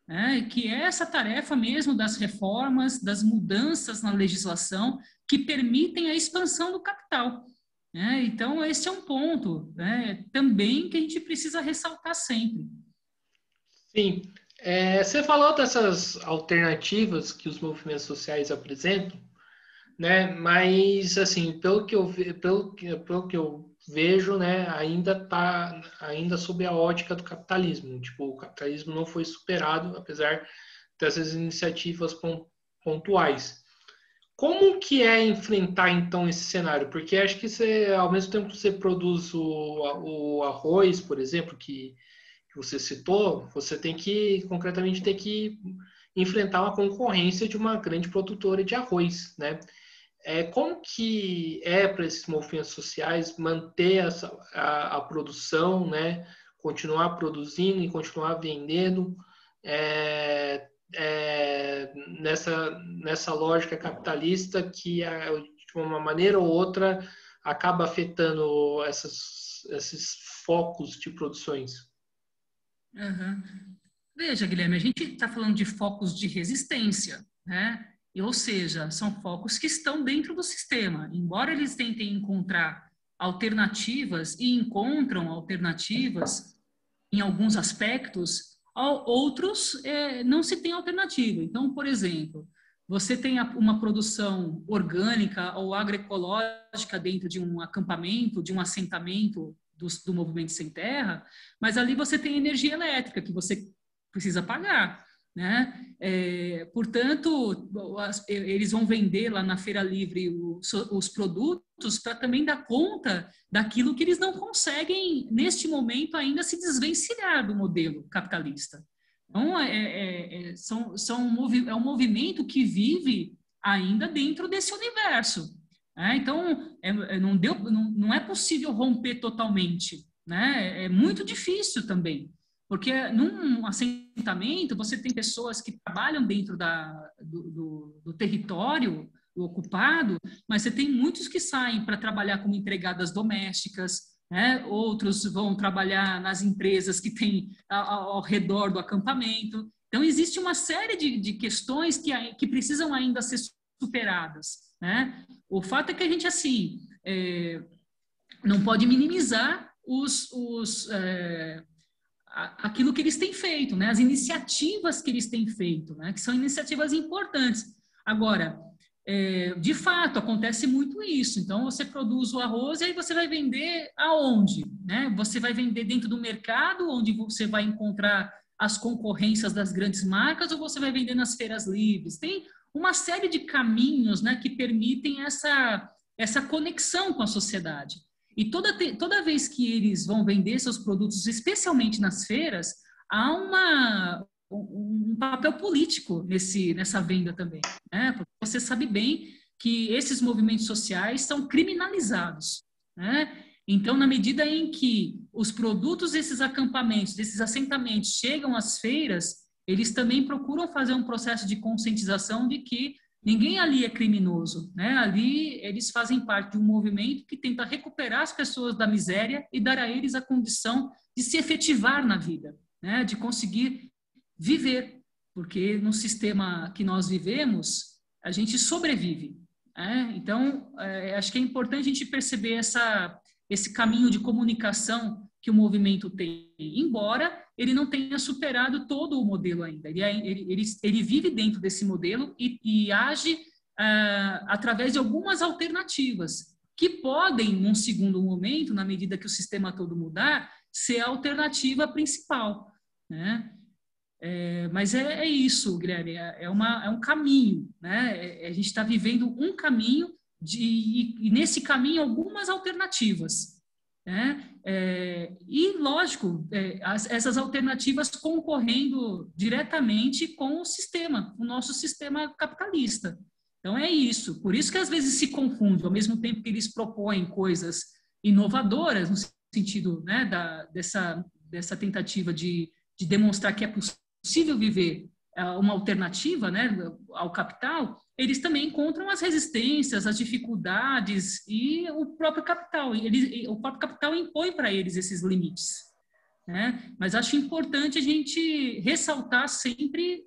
né? Que é essa tarefa mesmo das reformas, das mudanças na legislação que permitem a expansão do capital, né? Então, esse é um ponto, né, também que a gente precisa ressaltar sempre. Sim. Você falou dessas alternativas que os movimentos sociais apresentam, né? Mas assim, pelo que eu vejo, né, ainda sob a ótica do capitalismo. Tipo, o capitalismo não foi superado, apesar dessas iniciativas pontuais. Como que é enfrentar então esse cenário? Porque acho que você, ao mesmo tempo que você produz o arroz, por exemplo, que você citou, você tem que concretamente ter que enfrentar uma concorrência de uma grande produtora de arroz, né? Como que é para esses movimentos sociais manter a produção, né? Continuar produzindo e continuar vendendo nessa lógica capitalista que, de uma maneira ou outra, acaba afetando esses focos de produções. Uhum. Veja, Guilherme, a gente está falando de focos de resistência, né? Ou seja, são focos que estão dentro do sistema. Embora eles tentem encontrar alternativas e encontram alternativas em alguns aspectos, outros não se tem alternativa. Então, por exemplo, você tem uma produção orgânica ou agroecológica dentro de um acampamento, de um assentamento do Movimento Sem Terra, mas ali você tem energia elétrica que você precisa pagar, né? Portanto, eles vão vender lá na Feira Livre os produtos para também dar conta daquilo que eles não conseguem, neste momento, ainda se desvencilhar do modelo capitalista. Então, é um movimento que vive ainda dentro desse universo. Então, não é possível romper totalmente. Né? É muito difícil também. Porque num assentamento você tem pessoas que trabalham dentro do território, ocupado, mas você tem muitos que saem para trabalhar como empregadas domésticas, né? Outros vão trabalhar nas empresas que tem ao redor do acampamento. Então, existe uma série de questões que precisam ainda ser superadas, né? O fato é que a gente, assim, não pode minimizar aquilo que eles têm feito, né? As iniciativas que eles têm feito, né? Que são iniciativas importantes. Agora, de fato, acontece muito isso. Então, você produz o arroz e aí você vai vender aonde? Né? Você vai vender dentro do mercado, onde você vai encontrar as concorrências das grandes marcas, ou você vai vender nas feiras livres? Tem uma série de caminhos, né, que permitem essa conexão com a sociedade. E toda vez que eles vão vender seus produtos, especialmente nas feiras, há um papel político nessa venda também, né? Porque você sabe bem que esses movimentos sociais são criminalizados, né? Então, na medida em que os produtos desses acampamentos, desses assentamentos chegam às feiras, eles também procuram fazer um processo de conscientização de que ninguém ali é criminoso, né? Ali eles fazem parte de um movimento que tenta recuperar as pessoas da miséria e dar a eles a condição de se efetivar na vida, né? De conseguir viver, porque no sistema que nós vivemos, a gente sobrevive, né? Então, acho que é importante a gente perceber esse caminho de comunicação que o movimento tem, embora ele não tenha superado todo o modelo ainda. Ele vive dentro desse modelo e age através de algumas alternativas, que podem, num segundo momento, na medida que o sistema todo mudar, ser a alternativa principal, né? Mas é isso, Guilherme, é um caminho, né? A gente está vivendo um caminho e nesse caminho algumas alternativas, né? E, lógico, essas alternativas concorrendo diretamente com o nosso sistema capitalista. Então, é isso. Por isso que, às vezes, se confunde, ao mesmo tempo que eles propõem coisas inovadoras, no sentido, né, dessa tentativa de demonstrar que é possível viver uma alternativa, né, ao capital, eles também encontram as resistências, as dificuldades e o próprio capital. O próprio capital impõe para eles esses limites, né? Mas acho importante a gente ressaltar sempre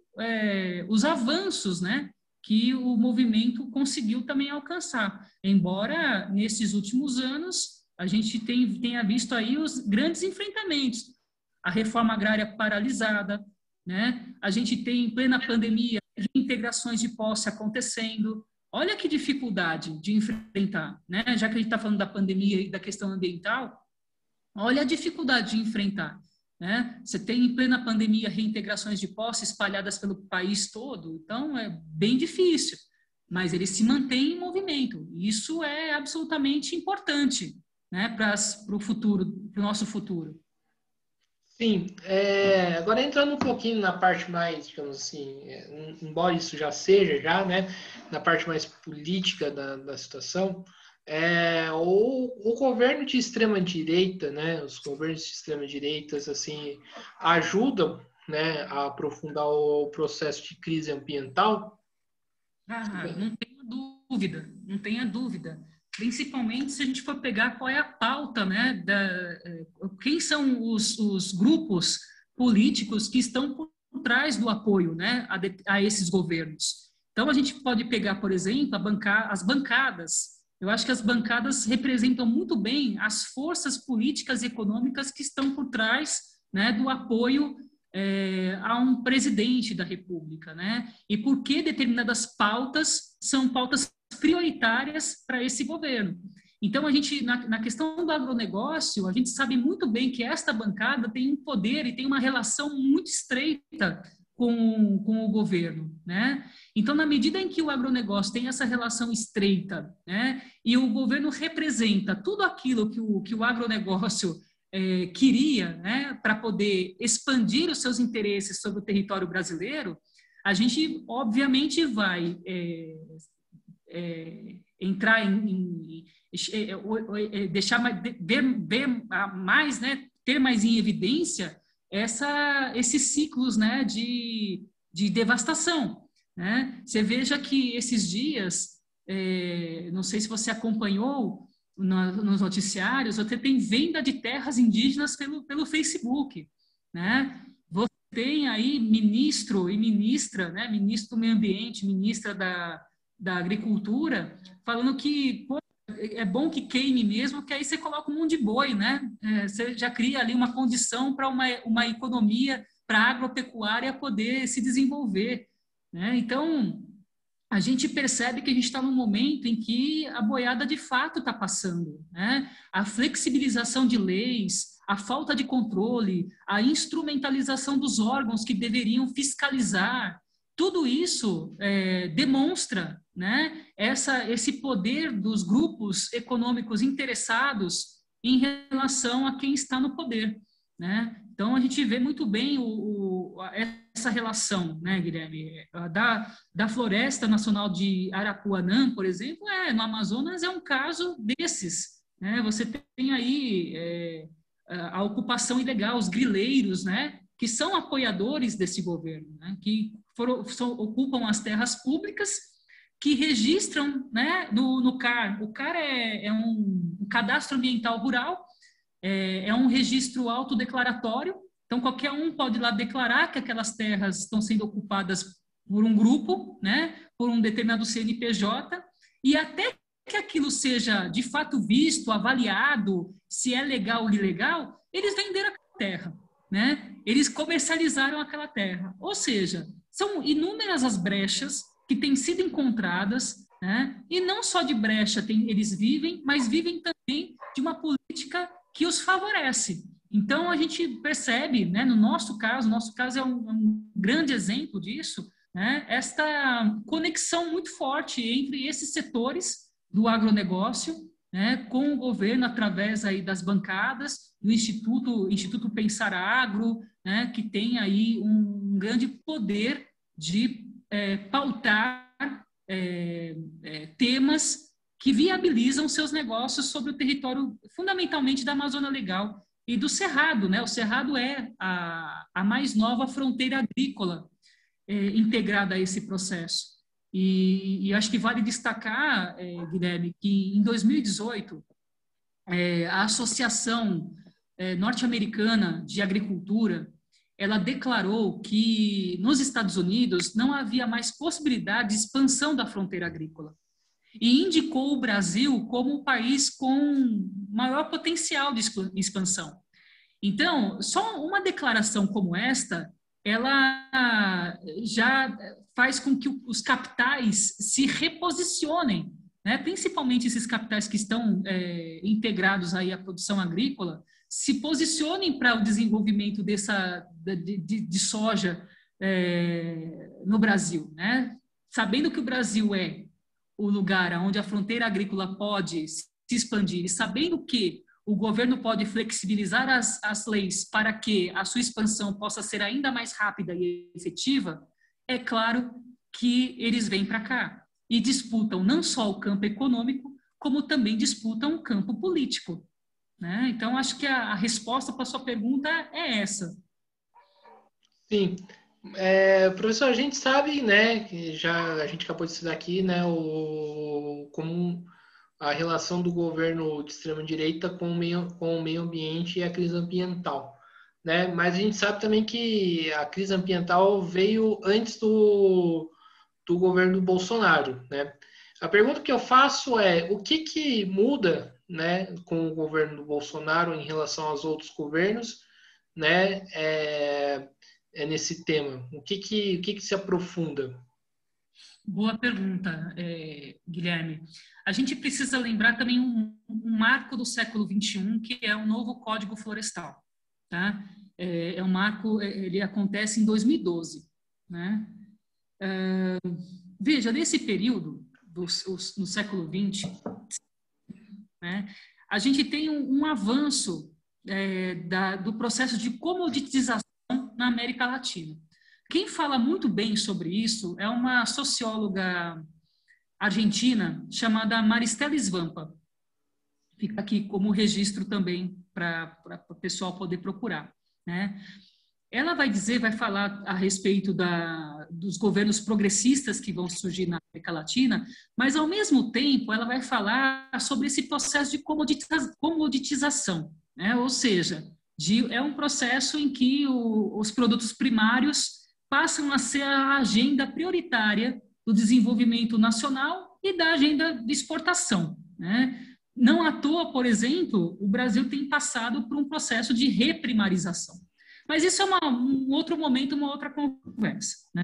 os avanços, né, que o movimento conseguiu também alcançar. Embora, nesses últimos anos, a gente tenha visto aí os grandes enfrentamentos. A reforma agrária paralisada, né? A gente tem, em plena pandemia, reintegrações de posse acontecendo. Olha que dificuldade de enfrentar, né? Já que a gente está falando da pandemia e da questão ambiental, olha a dificuldade de enfrentar, né? Você tem, em plena pandemia, reintegrações de posse espalhadas pelo país todo, então é bem difícil, mas ele se mantém em movimento. Isso é absolutamente importante, né? Para o futuro, para o nosso futuro. Sim, agora entrando um pouquinho na parte mais, digamos assim, embora isso já seja, né, na parte mais política da situação, o governo de extrema-direita, né, os governos de extrema-direita, assim, ajudam, né, a aprofundar o processo de crise ambiental? Não tenha dúvida, não tenha dúvida. Principalmente se a gente for pegar qual é a pauta, né, quem são os grupos políticos que estão por trás do apoio, né, a esses governos. Então, a gente pode pegar, por exemplo, as bancadas. Eu acho que as bancadas representam muito bem as forças políticas e econômicas que estão por trás, né, do apoio a um presidente da República, né? E por que determinadas pautas são pautas prioritárias para esse governo. Então, a gente, na questão do agronegócio, a gente sabe muito bem que esta bancada tem um poder e tem uma relação muito estreita com o governo, né? Então, na medida em que o agronegócio tem essa relação estreita, né, e o governo representa tudo aquilo que o agronegócio queria, né, para poder expandir os seus interesses sobre o território brasileiro, a gente, obviamente, vai entrar deixar ver mais, né, ter mais em evidência esses ciclos, né, de devastação, né? Você veja que esses dias não sei se você acompanhou nos noticiários, você tem venda de terras indígenas pelo Facebook, né? Você tem aí ministro e ministra, né? Ministro do Meio Ambiente, ministra da Agricultura, falando que pô, é bom que queime mesmo, que aí você coloca um monte de boi, né? Você já cria ali uma condição para uma economia, para a agropecuária poder se desenvolver, né? Então, a gente percebe que a gente está num momento em que a boiada de fato está passando, né? A flexibilização de leis, a falta de controle, a instrumentalização dos órgãos que deveriam fiscalizar, tudo isso demonstra, né, esse poder dos grupos econômicos interessados em relação a quem está no poder, né? Então, a gente vê muito bem essa relação, né, Guilherme? Da Floresta Nacional de Arapuanã, por exemplo, no Amazonas é um caso desses, né? Você tem aí a ocupação ilegal, os grileiros, né, que são apoiadores desse governo, né, que ocupam as terras públicas, que registram, né, no CAR. O CAR é um cadastro ambiental rural, é um registro autodeclaratório, então qualquer um pode ir lá declarar que aquelas terras estão sendo ocupadas por um grupo, né, por um determinado CNPJ, e até que aquilo seja de fato visto, avaliado, se é legal ou ilegal, eles venderam aquela terra, né? Eles comercializaram aquela terra. Ou seja, são inúmeras as brechas que têm sido encontradas, né? E não só de brecha eles vivem, mas vivem também de uma política que os favorece. Então, a gente percebe, né, no nosso caso é um grande exemplo disso, né, esta conexão muito forte entre esses setores do agronegócio, né, com o governo através aí das bancadas, do Instituto Pensar Agro, né, que tem aí um grande poder de pautar temas que viabilizam seus negócios sobre o território, fundamentalmente da Amazônia Legal e do Cerrado, né? O Cerrado é a mais nova fronteira agrícola integrada a esse processo. E acho que vale destacar, Guilherme, que em 2018, a Associação Norte-Americana de Agricultura, ela declarou que nos Estados Unidos não havia mais possibilidade de expansão da fronteira agrícola e indicou o Brasil como o país com maior potencial de expansão. Então, só uma declaração como esta, ela já faz com que os capitais se reposicionem, né? Principalmente esses capitais que estão integrados aí à produção agrícola, se posicionem para o desenvolvimento de soja no Brasil, né? Sabendo que o Brasil é o lugar onde a fronteira agrícola pode se expandir, e sabendo que o governo pode flexibilizar as leis para que a sua expansão possa ser ainda mais rápida e efetiva, é claro que eles vêm para cá e disputam não só o campo econômico, como também disputam o campo político, né? Então, acho que a resposta para a sua pergunta é essa. Sim. Professor, a gente sabe, né, que a gente acabou de estudar aqui, né, como a relação do governo de extrema-direita com o meio ambiente e a crise ambiental, né? Mas a gente sabe também que a crise ambiental veio antes do governo do Bolsonaro, né? A pergunta que eu faço é o que muda, né, com o governo do Bolsonaro em relação aos outros governos, né? Nesse tema, o que se aprofunda? Boa pergunta, Guilherme. A gente precisa lembrar também um marco do século XXI, que é o novo Código Florestal. Tá? É um marco, ele acontece em 2012. Né? Veja, nesse período, no século XX, né, a gente tem um avanço do processo de comoditização na América Latina. Quem fala muito bem sobre isso é uma socióloga argentina chamada Maristela Svampa. Fica aqui como registro também para o pessoal poder procurar, né? ela vai falar a respeito dos governos progressistas que vão surgir na América Latina, mas, ao mesmo tempo, ela vai falar sobre esse processo de comoditização, né? Ou seja, é um processo em que os produtos primários passam a ser a agenda prioritária do desenvolvimento nacional e da agenda de exportação, né? Não à toa, por exemplo, o Brasil tem passado por um processo de reprimarização. Mas isso é um outro momento, uma outra conversa, né?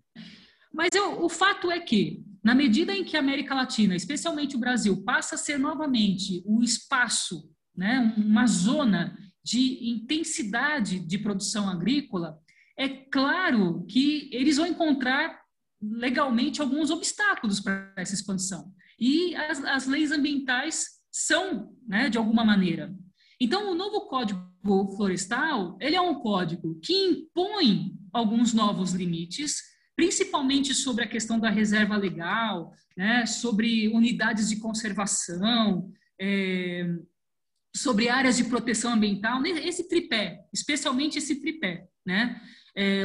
Mas o fato é que, na medida em que a América Latina, especialmente o Brasil, passa a ser novamente um espaço, né, uma zona de intensidade de produção agrícola, é claro que eles vão encontrar legalmente alguns obstáculos para essa expansão. E as leis ambientais são, né, de alguma maneira. Então, o novo Código Florestal, ele é um código que impõe alguns novos limites, principalmente sobre a questão da reserva legal, né, sobre unidades de conservação, sobre áreas de proteção ambiental, esse tripé, especialmente esse tripé, né?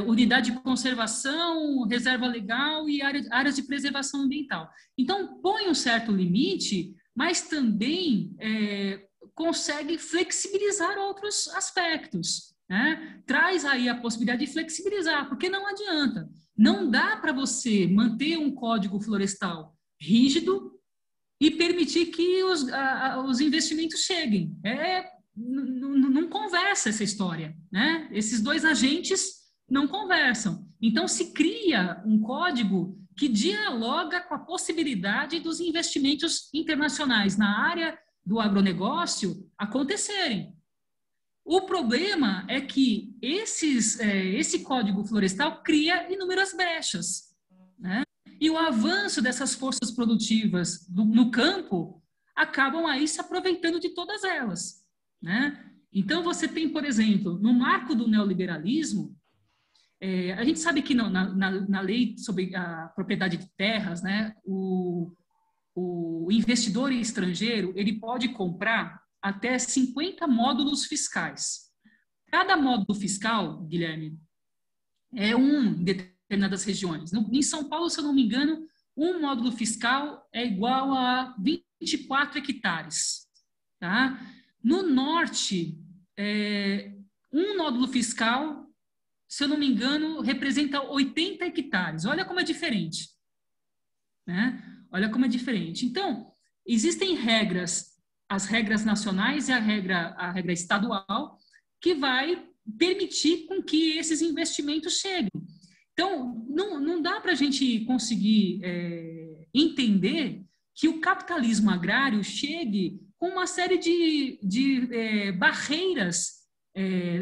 Unidade de conservação, reserva legal e áreas de preservação ambiental. Então, põe um certo limite, mas também consegue flexibilizar outros aspectos, né? Traz aí a possibilidade de flexibilizar, porque não adianta. Não dá para você manter um código florestal rígido e permitir que os investimentos cheguem. Não conversa essa história, né? Esses dois agentes não conversam. Então, se cria um código que dialoga com a possibilidade dos investimentos internacionais na área do agronegócio acontecerem. O problema é que esse Código Florestal cria inúmeras brechas, né? E o avanço dessas forças produtivas no campo acabam aí se aproveitando de todas elas, né? Então, você tem, por exemplo, no marco do neoliberalismo, a gente sabe que na lei sobre a propriedade de terras, né, o investidor estrangeiro ele pode comprar até 50 módulos fiscais. Cada módulo fiscal, Guilherme, é em determinadas regiões. Em São Paulo, se eu não me engano, um módulo fiscal é igual a 24 hectares. Tá? No norte, um módulo fiscal, se eu não me engano, representa 80 hectares. Olha como é diferente, né? Olha como é diferente. Então, existem regras, as regras nacionais e a regra estadual, que vai permitir com que esses investimentos cheguem. Então, não dá para a gente conseguir entender que o capitalismo agrário chegue com uma série de barreiras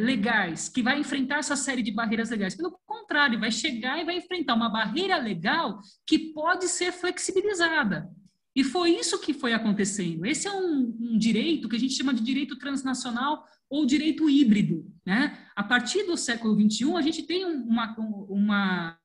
legais, que vai enfrentar essa série de barreiras legais. Pelo contrário, vai chegar e vai enfrentar uma barreira legal que pode ser flexibilizada. E foi isso que foi acontecendo. Esse é um direito que a gente chama de direito transnacional ou direito híbrido, né? A partir do século XXI, a gente tem uma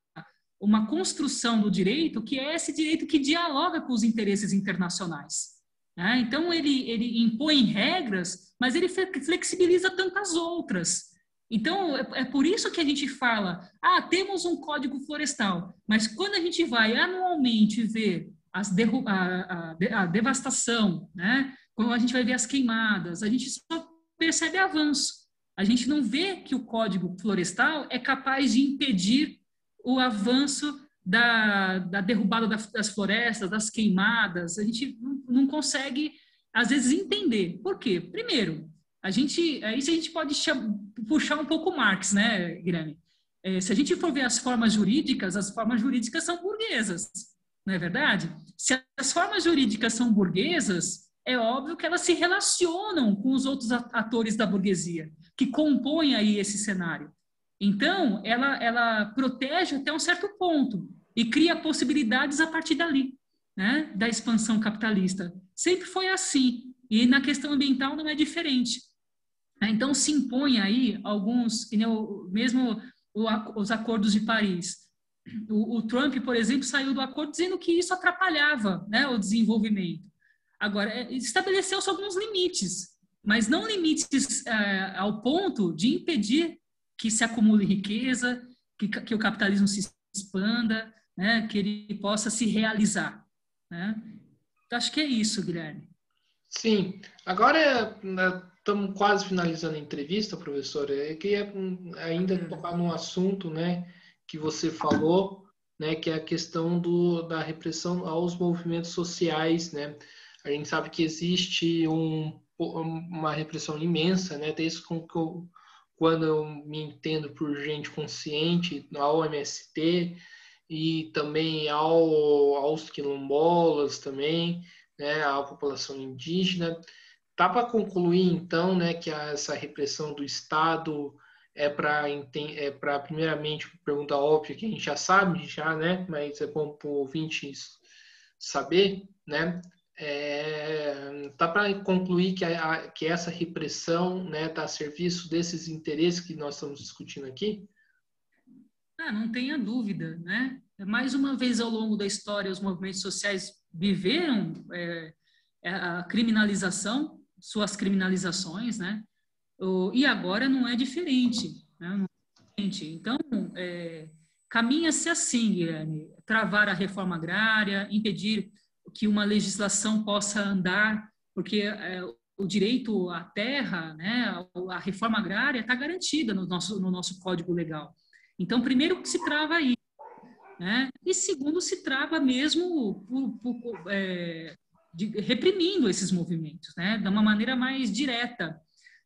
construção do direito que é esse direito que dialoga com os interesses internacionais, né? Então, ele impõe regras, mas ele flexibiliza tantas outras. Então, é por isso que a gente fala, temos um código florestal, mas quando a gente vai anualmente ver a devastação, né? Quando a gente vai ver as queimadas, a gente só percebe avanço. A gente não vê que o Código Florestal é capaz de impedir o avanço da derrubada das florestas, das queimadas. A gente não consegue, às vezes, entender. Por quê? Primeiro, isso a gente pode puxar um pouco Marx, né, Guilherme? Se a gente for ver as formas jurídicas são burguesas, não é verdade? Se as formas jurídicas são burguesas, é óbvio que elas se relacionam com os outros atores da burguesia, que compõem aí esse cenário. Então, ela protege até um certo ponto e cria possibilidades a partir dali, né, da expansão capitalista. Sempre foi assim, e na questão ambiental não é diferente. Então, se impõe aí alguns, mesmo os acordos de Paris. O Trump, por exemplo, saiu do acordo dizendo que isso atrapalhava, né, o desenvolvimento. Agora, estabeleceu-se alguns limites, mas não limites ao ponto de impedir que se acumule riqueza, que o capitalismo se expanda, né? Que ele possa se realizar, né? Então, acho que é isso, Guilherme. Sim. Agora estamos quase finalizando a entrevista, professor. Eu queria ainda tocar num assunto, né, que você falou, né, que é a questão da repressão aos movimentos sociais, né? A gente sabe que existe uma repressão imensa, né, desde quando eu me entendo por gente consciente, ao MST e também aos quilombolas também, né, à população indígena. Tá para concluir, então, né, que essa repressão do Estado é para primeiramente, pergunta óbvia que a gente já sabe, já, né, mas é bom para o ouvinte saber, né, tá para concluir que essa repressão, né, está a serviço desses interesses que nós estamos discutindo aqui? Não tenha dúvida, né? Mais uma vez ao longo da história, os movimentos sociais viveram a criminalização, suas criminalizações, né? E agora não é diferente, né? Não é diferente. Então, caminha-se assim, Guilherme, travar a reforma agrária, impedir que uma legislação possa andar, porque o direito à terra, né, a reforma agrária está garantida no nosso Código Legal. Então, primeiro que se trava aí, né? E segundo se trava mesmo reprimindo esses movimentos, né? De uma maneira mais direta,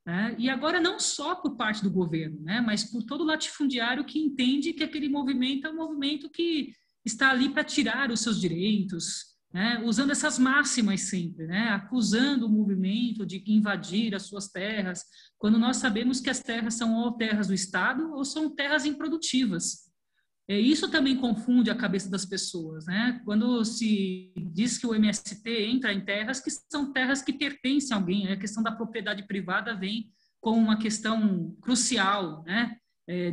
né? E agora não só por parte do governo, né? Mas por todo latifundiário que entende que aquele movimento é um movimento que está ali para tirar os seus direitos, né? Usando essas máximas sempre, né? Acusando o movimento de invadir as suas terras, quando nós sabemos que as terras são ou terras do Estado ou são terras improdutivas. Isso também confunde a cabeça das pessoas, né? Quando se diz que o MST entra em terras que são terras que pertencem a alguém, a questão da propriedade privada vem como uma questão crucial, né?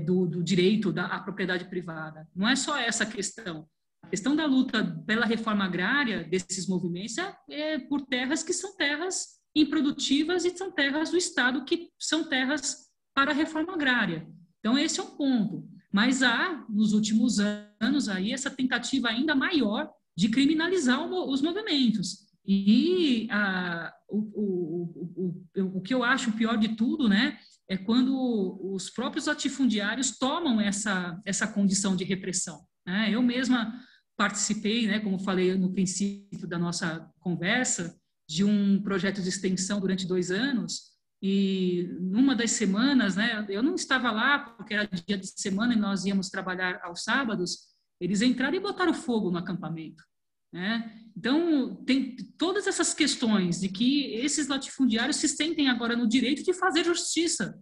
Do direito à propriedade privada. Não é só essa questão. A questão da luta pela reforma agrária desses movimentos é por terras que são terras improdutivas e são terras do Estado que são terras para a reforma agrária. Então, esse é um ponto. Mas há, nos últimos anos, aí, essa tentativa ainda maior de criminalizar os movimentos. E o que eu acho pior de tudo, né, é quando os próprios latifundiários tomam essa condição de repressão, né? Eu mesma participei, né, como falei no princípio da nossa conversa, de um projeto de extensão durante 2 anos, e numa das semanas, né, eu não estava lá porque era dia de semana e nós íamos trabalhar aos sábados, eles entraram e botaram fogo no acampamento, né? Então, tem todas essas questões de que esses latifundiários se sentem agora no direito de fazer justiça.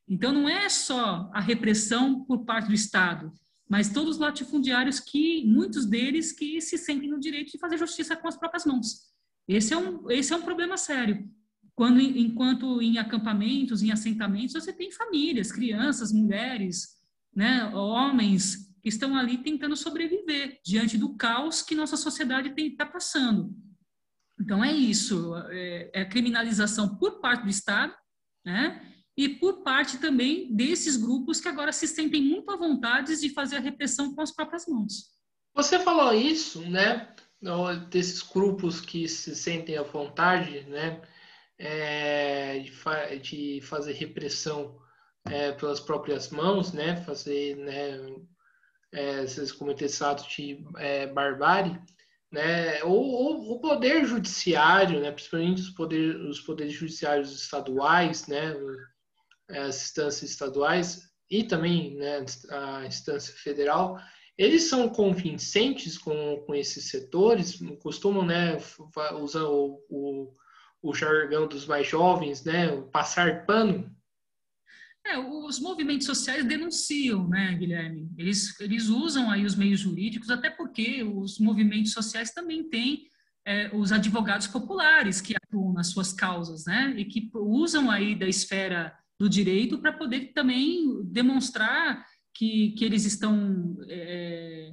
Então, não é só a repressão por parte do Estado, mas todos os latifundiários muitos deles que se sentem no direito de fazer justiça com as próprias mãos. Esse é um problema sério. Enquanto em acampamentos, em assentamentos, você tem famílias, crianças, mulheres, né, homens que estão ali tentando sobreviver diante do caos que nossa sociedade está passando. Então, é isso, é a criminalização por parte do Estado, né, e por parte também desses grupos que agora se sentem muito à vontade de fazer a repressão com as próprias mãos. Você falou isso, né, desses grupos que se sentem à vontade, né, de fazer repressão pelas próprias mãos, né, fazer, né, esses cometer esses atos de barbárie, né, o poder judiciário, né, principalmente os poderes judiciários estaduais, né, as instâncias estaduais e também, né, a instância federal, eles são convincentes com esses setores, costumam, né, usar o jargão dos mais jovens, né, passar pano. Os movimentos sociais denunciam, né, Guilherme? Eles usam aí os meios jurídicos, até porque os movimentos sociais também têm os advogados populares que atuam nas suas causas, né, e que usam aí da esfera do direito para poder também demonstrar que eles estão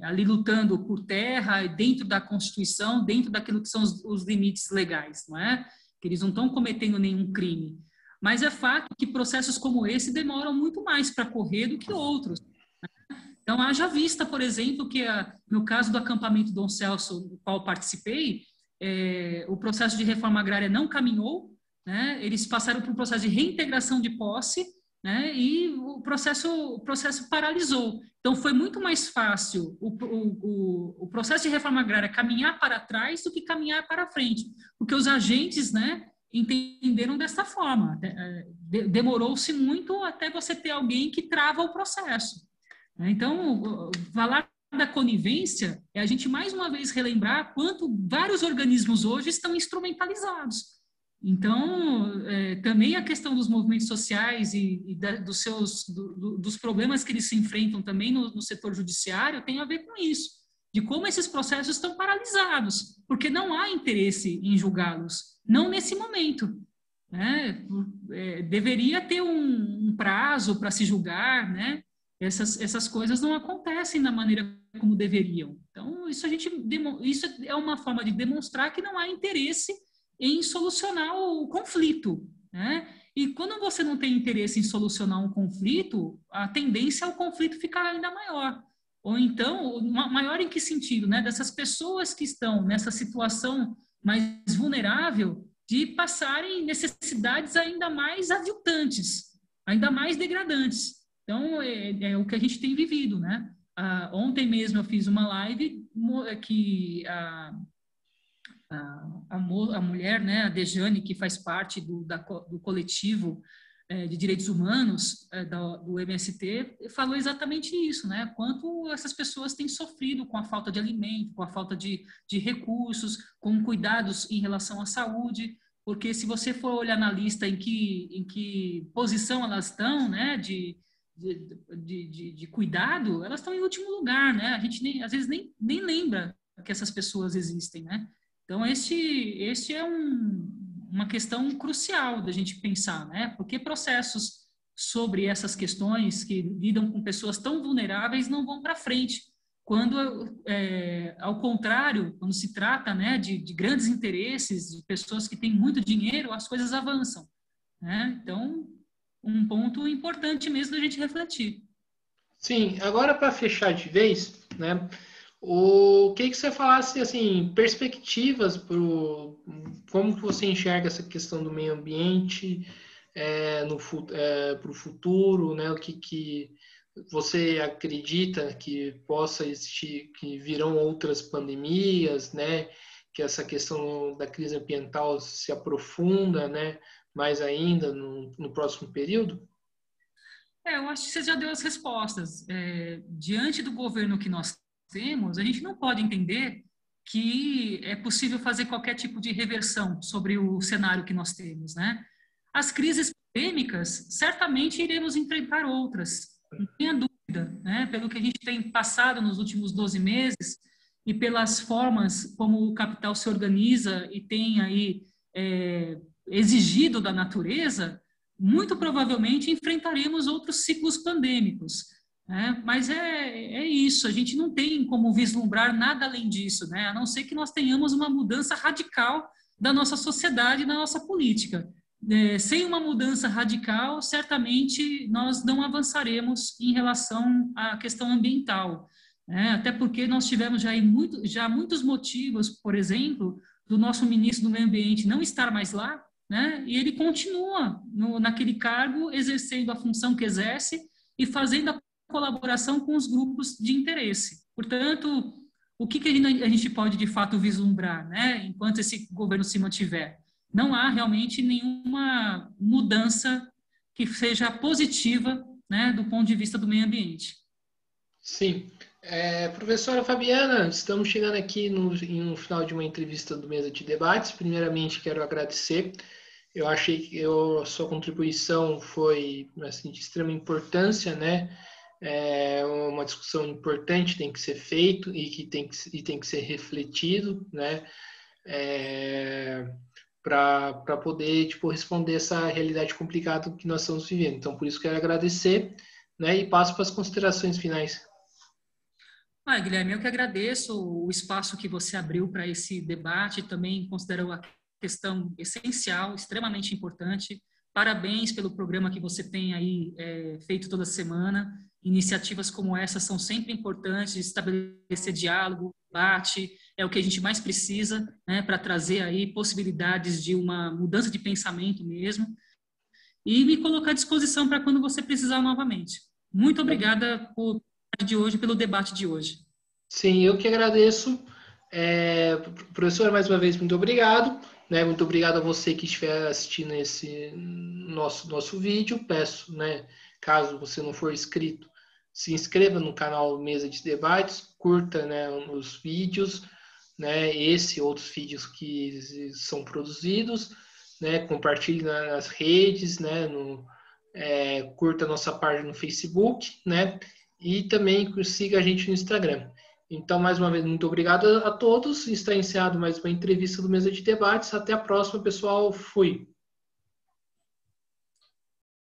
ali lutando por terra, dentro da Constituição, dentro daquilo que são os limites legais, não é? Que eles não estão cometendo nenhum crime. Mas é fato que processos como esse demoram muito mais para correr do que outros. Então, haja vista, por exemplo, que no caso do acampamento Dom Celso, do qual participei, o processo de reforma agrária não caminhou, né? Eles passaram por um processo de reintegração de posse, né? E o processo paralisou. Então, foi muito mais fácil o processo de reforma agrária caminhar para trás do que caminhar para frente, porque os agentes, né, entenderam dessa forma. Demorou-se muito até você ter alguém que trava o processo. Então, falar da conivência é a gente mais uma vez relembrar quanto vários organismos hoje estão instrumentalizados. Então, também a questão dos movimentos sociais dos problemas que eles se enfrentam também no setor judiciário tem a ver com isso, de como esses processos estão paralisados, porque não há interesse em julgá-los, não nesse momento. Deveria ter um prazo para se julgar, né? Essas coisas não acontecem da maneira como deveriam. Então, isso é uma forma de demonstrar que não há interesse em solucionar o conflito, né? E quando você não tem interesse em solucionar um conflito, a tendência é o conflito ficar ainda maior. Ou então, maior em que sentido, né? Dessas pessoas que estão nessa situação mais vulnerável de passarem necessidades ainda mais aviltantes, ainda mais degradantes. Então, é o que a gente tem vivido, né? Ontem mesmo eu fiz uma live que a mulher, né, a Dejane, que faz parte do coletivo de direitos humanos do MST, falou exatamente isso, né? Quanto essas pessoas têm sofrido com a falta de alimento, com a falta de recursos, com cuidados em relação à saúde, porque se você for olhar na lista em que posição elas estão, né, de cuidado, elas estão em último lugar, né? A gente às vezes nem lembra que essas pessoas existem, né? Então, este é uma questão crucial da gente pensar, né? Porque processos sobre essas questões que lidam com pessoas tão vulneráveis não vão para frente, quando, ao contrário, quando se trata, né, de grandes interesses, de pessoas que têm muito dinheiro, as coisas avançam, né? Então, um ponto importante mesmo da gente refletir. Sim, agora para fechar de vez, né? O que você falasse, assim, perspectivas para como que você enxerga essa questão do meio ambiente para o futuro, né? O que você acredita que possa existir, que virão outras pandemias, né? Que essa questão da crise ambiental se aprofunda, né? Mais ainda no próximo período? Eu acho que você já deu as respostas. Diante do governo que nós temos, a gente não pode entender que é possível fazer qualquer tipo de reversão sobre o cenário que nós temos, né? As crises pandêmicas, certamente iremos enfrentar outras, não tenha dúvida, né? Pelo que a gente tem passado nos últimos 12 meses e pelas formas como o capital se organiza e tem aí exigido da natureza, muito provavelmente enfrentaremos outros ciclos pandêmicos. Né? Mas é isso, a gente não tem como vislumbrar nada além disso, né? A não ser que nós tenhamos uma mudança radical da nossa sociedade, da nossa política. Sem uma mudança radical, certamente nós não avançaremos em relação à questão ambiental. Né? Até porque nós tivemos já muitos motivos, por exemplo, do nosso ministro do Meio Ambiente não estar mais lá, né? E ele continua naquele cargo, exercendo a função que exerce e fazendo a colaboração com os grupos de interesse. Portanto, o que a gente pode, de fato, vislumbrar, né? Enquanto esse governo se mantiver? Não há realmente nenhuma mudança que seja positiva, né, do ponto de vista do meio ambiente. Sim. Professora Fabiana, estamos chegando aqui no final de uma entrevista do Mesa de Debates. Primeiramente, quero agradecer. Eu achei que a sua contribuição foi, assim, de extrema importância, né? É uma discussão importante, tem que ser feito e que tem que ser refletido, né? Para poder, tipo, responder essa realidade complicada que nós estamos vivendo. Então, por isso quero agradecer, né? E passo para as considerações finais. Guilherme, eu que agradeço o espaço que você abriu para esse debate, também considero a questão essencial, extremamente importante. Parabéns pelo programa que você tem aí feito toda semana. Iniciativas como essa são sempre importantes, estabelecer diálogo, debate, é o que a gente mais precisa, né, para trazer aí possibilidades de uma mudança de pensamento mesmo, e me colocar à disposição para quando você precisar novamente. Muito obrigada pelo debate de hoje. Sim, eu que agradeço. Professor, mais uma vez, muito obrigado. Né? Muito obrigado a você que estiver assistindo esse nosso vídeo. Peço, né, caso você não for inscrito, se inscreva no canal Mesa de Debates, curta, né, os vídeos, né, esse e outros vídeos que são produzidos, né, compartilhe nas redes, né, curta a nossa página no Facebook, né, e também siga a gente no Instagram. Então, mais uma vez, muito obrigado a todos. Está encerrado mais uma entrevista do Mesa de Debates. Até a próxima, pessoal. Fui.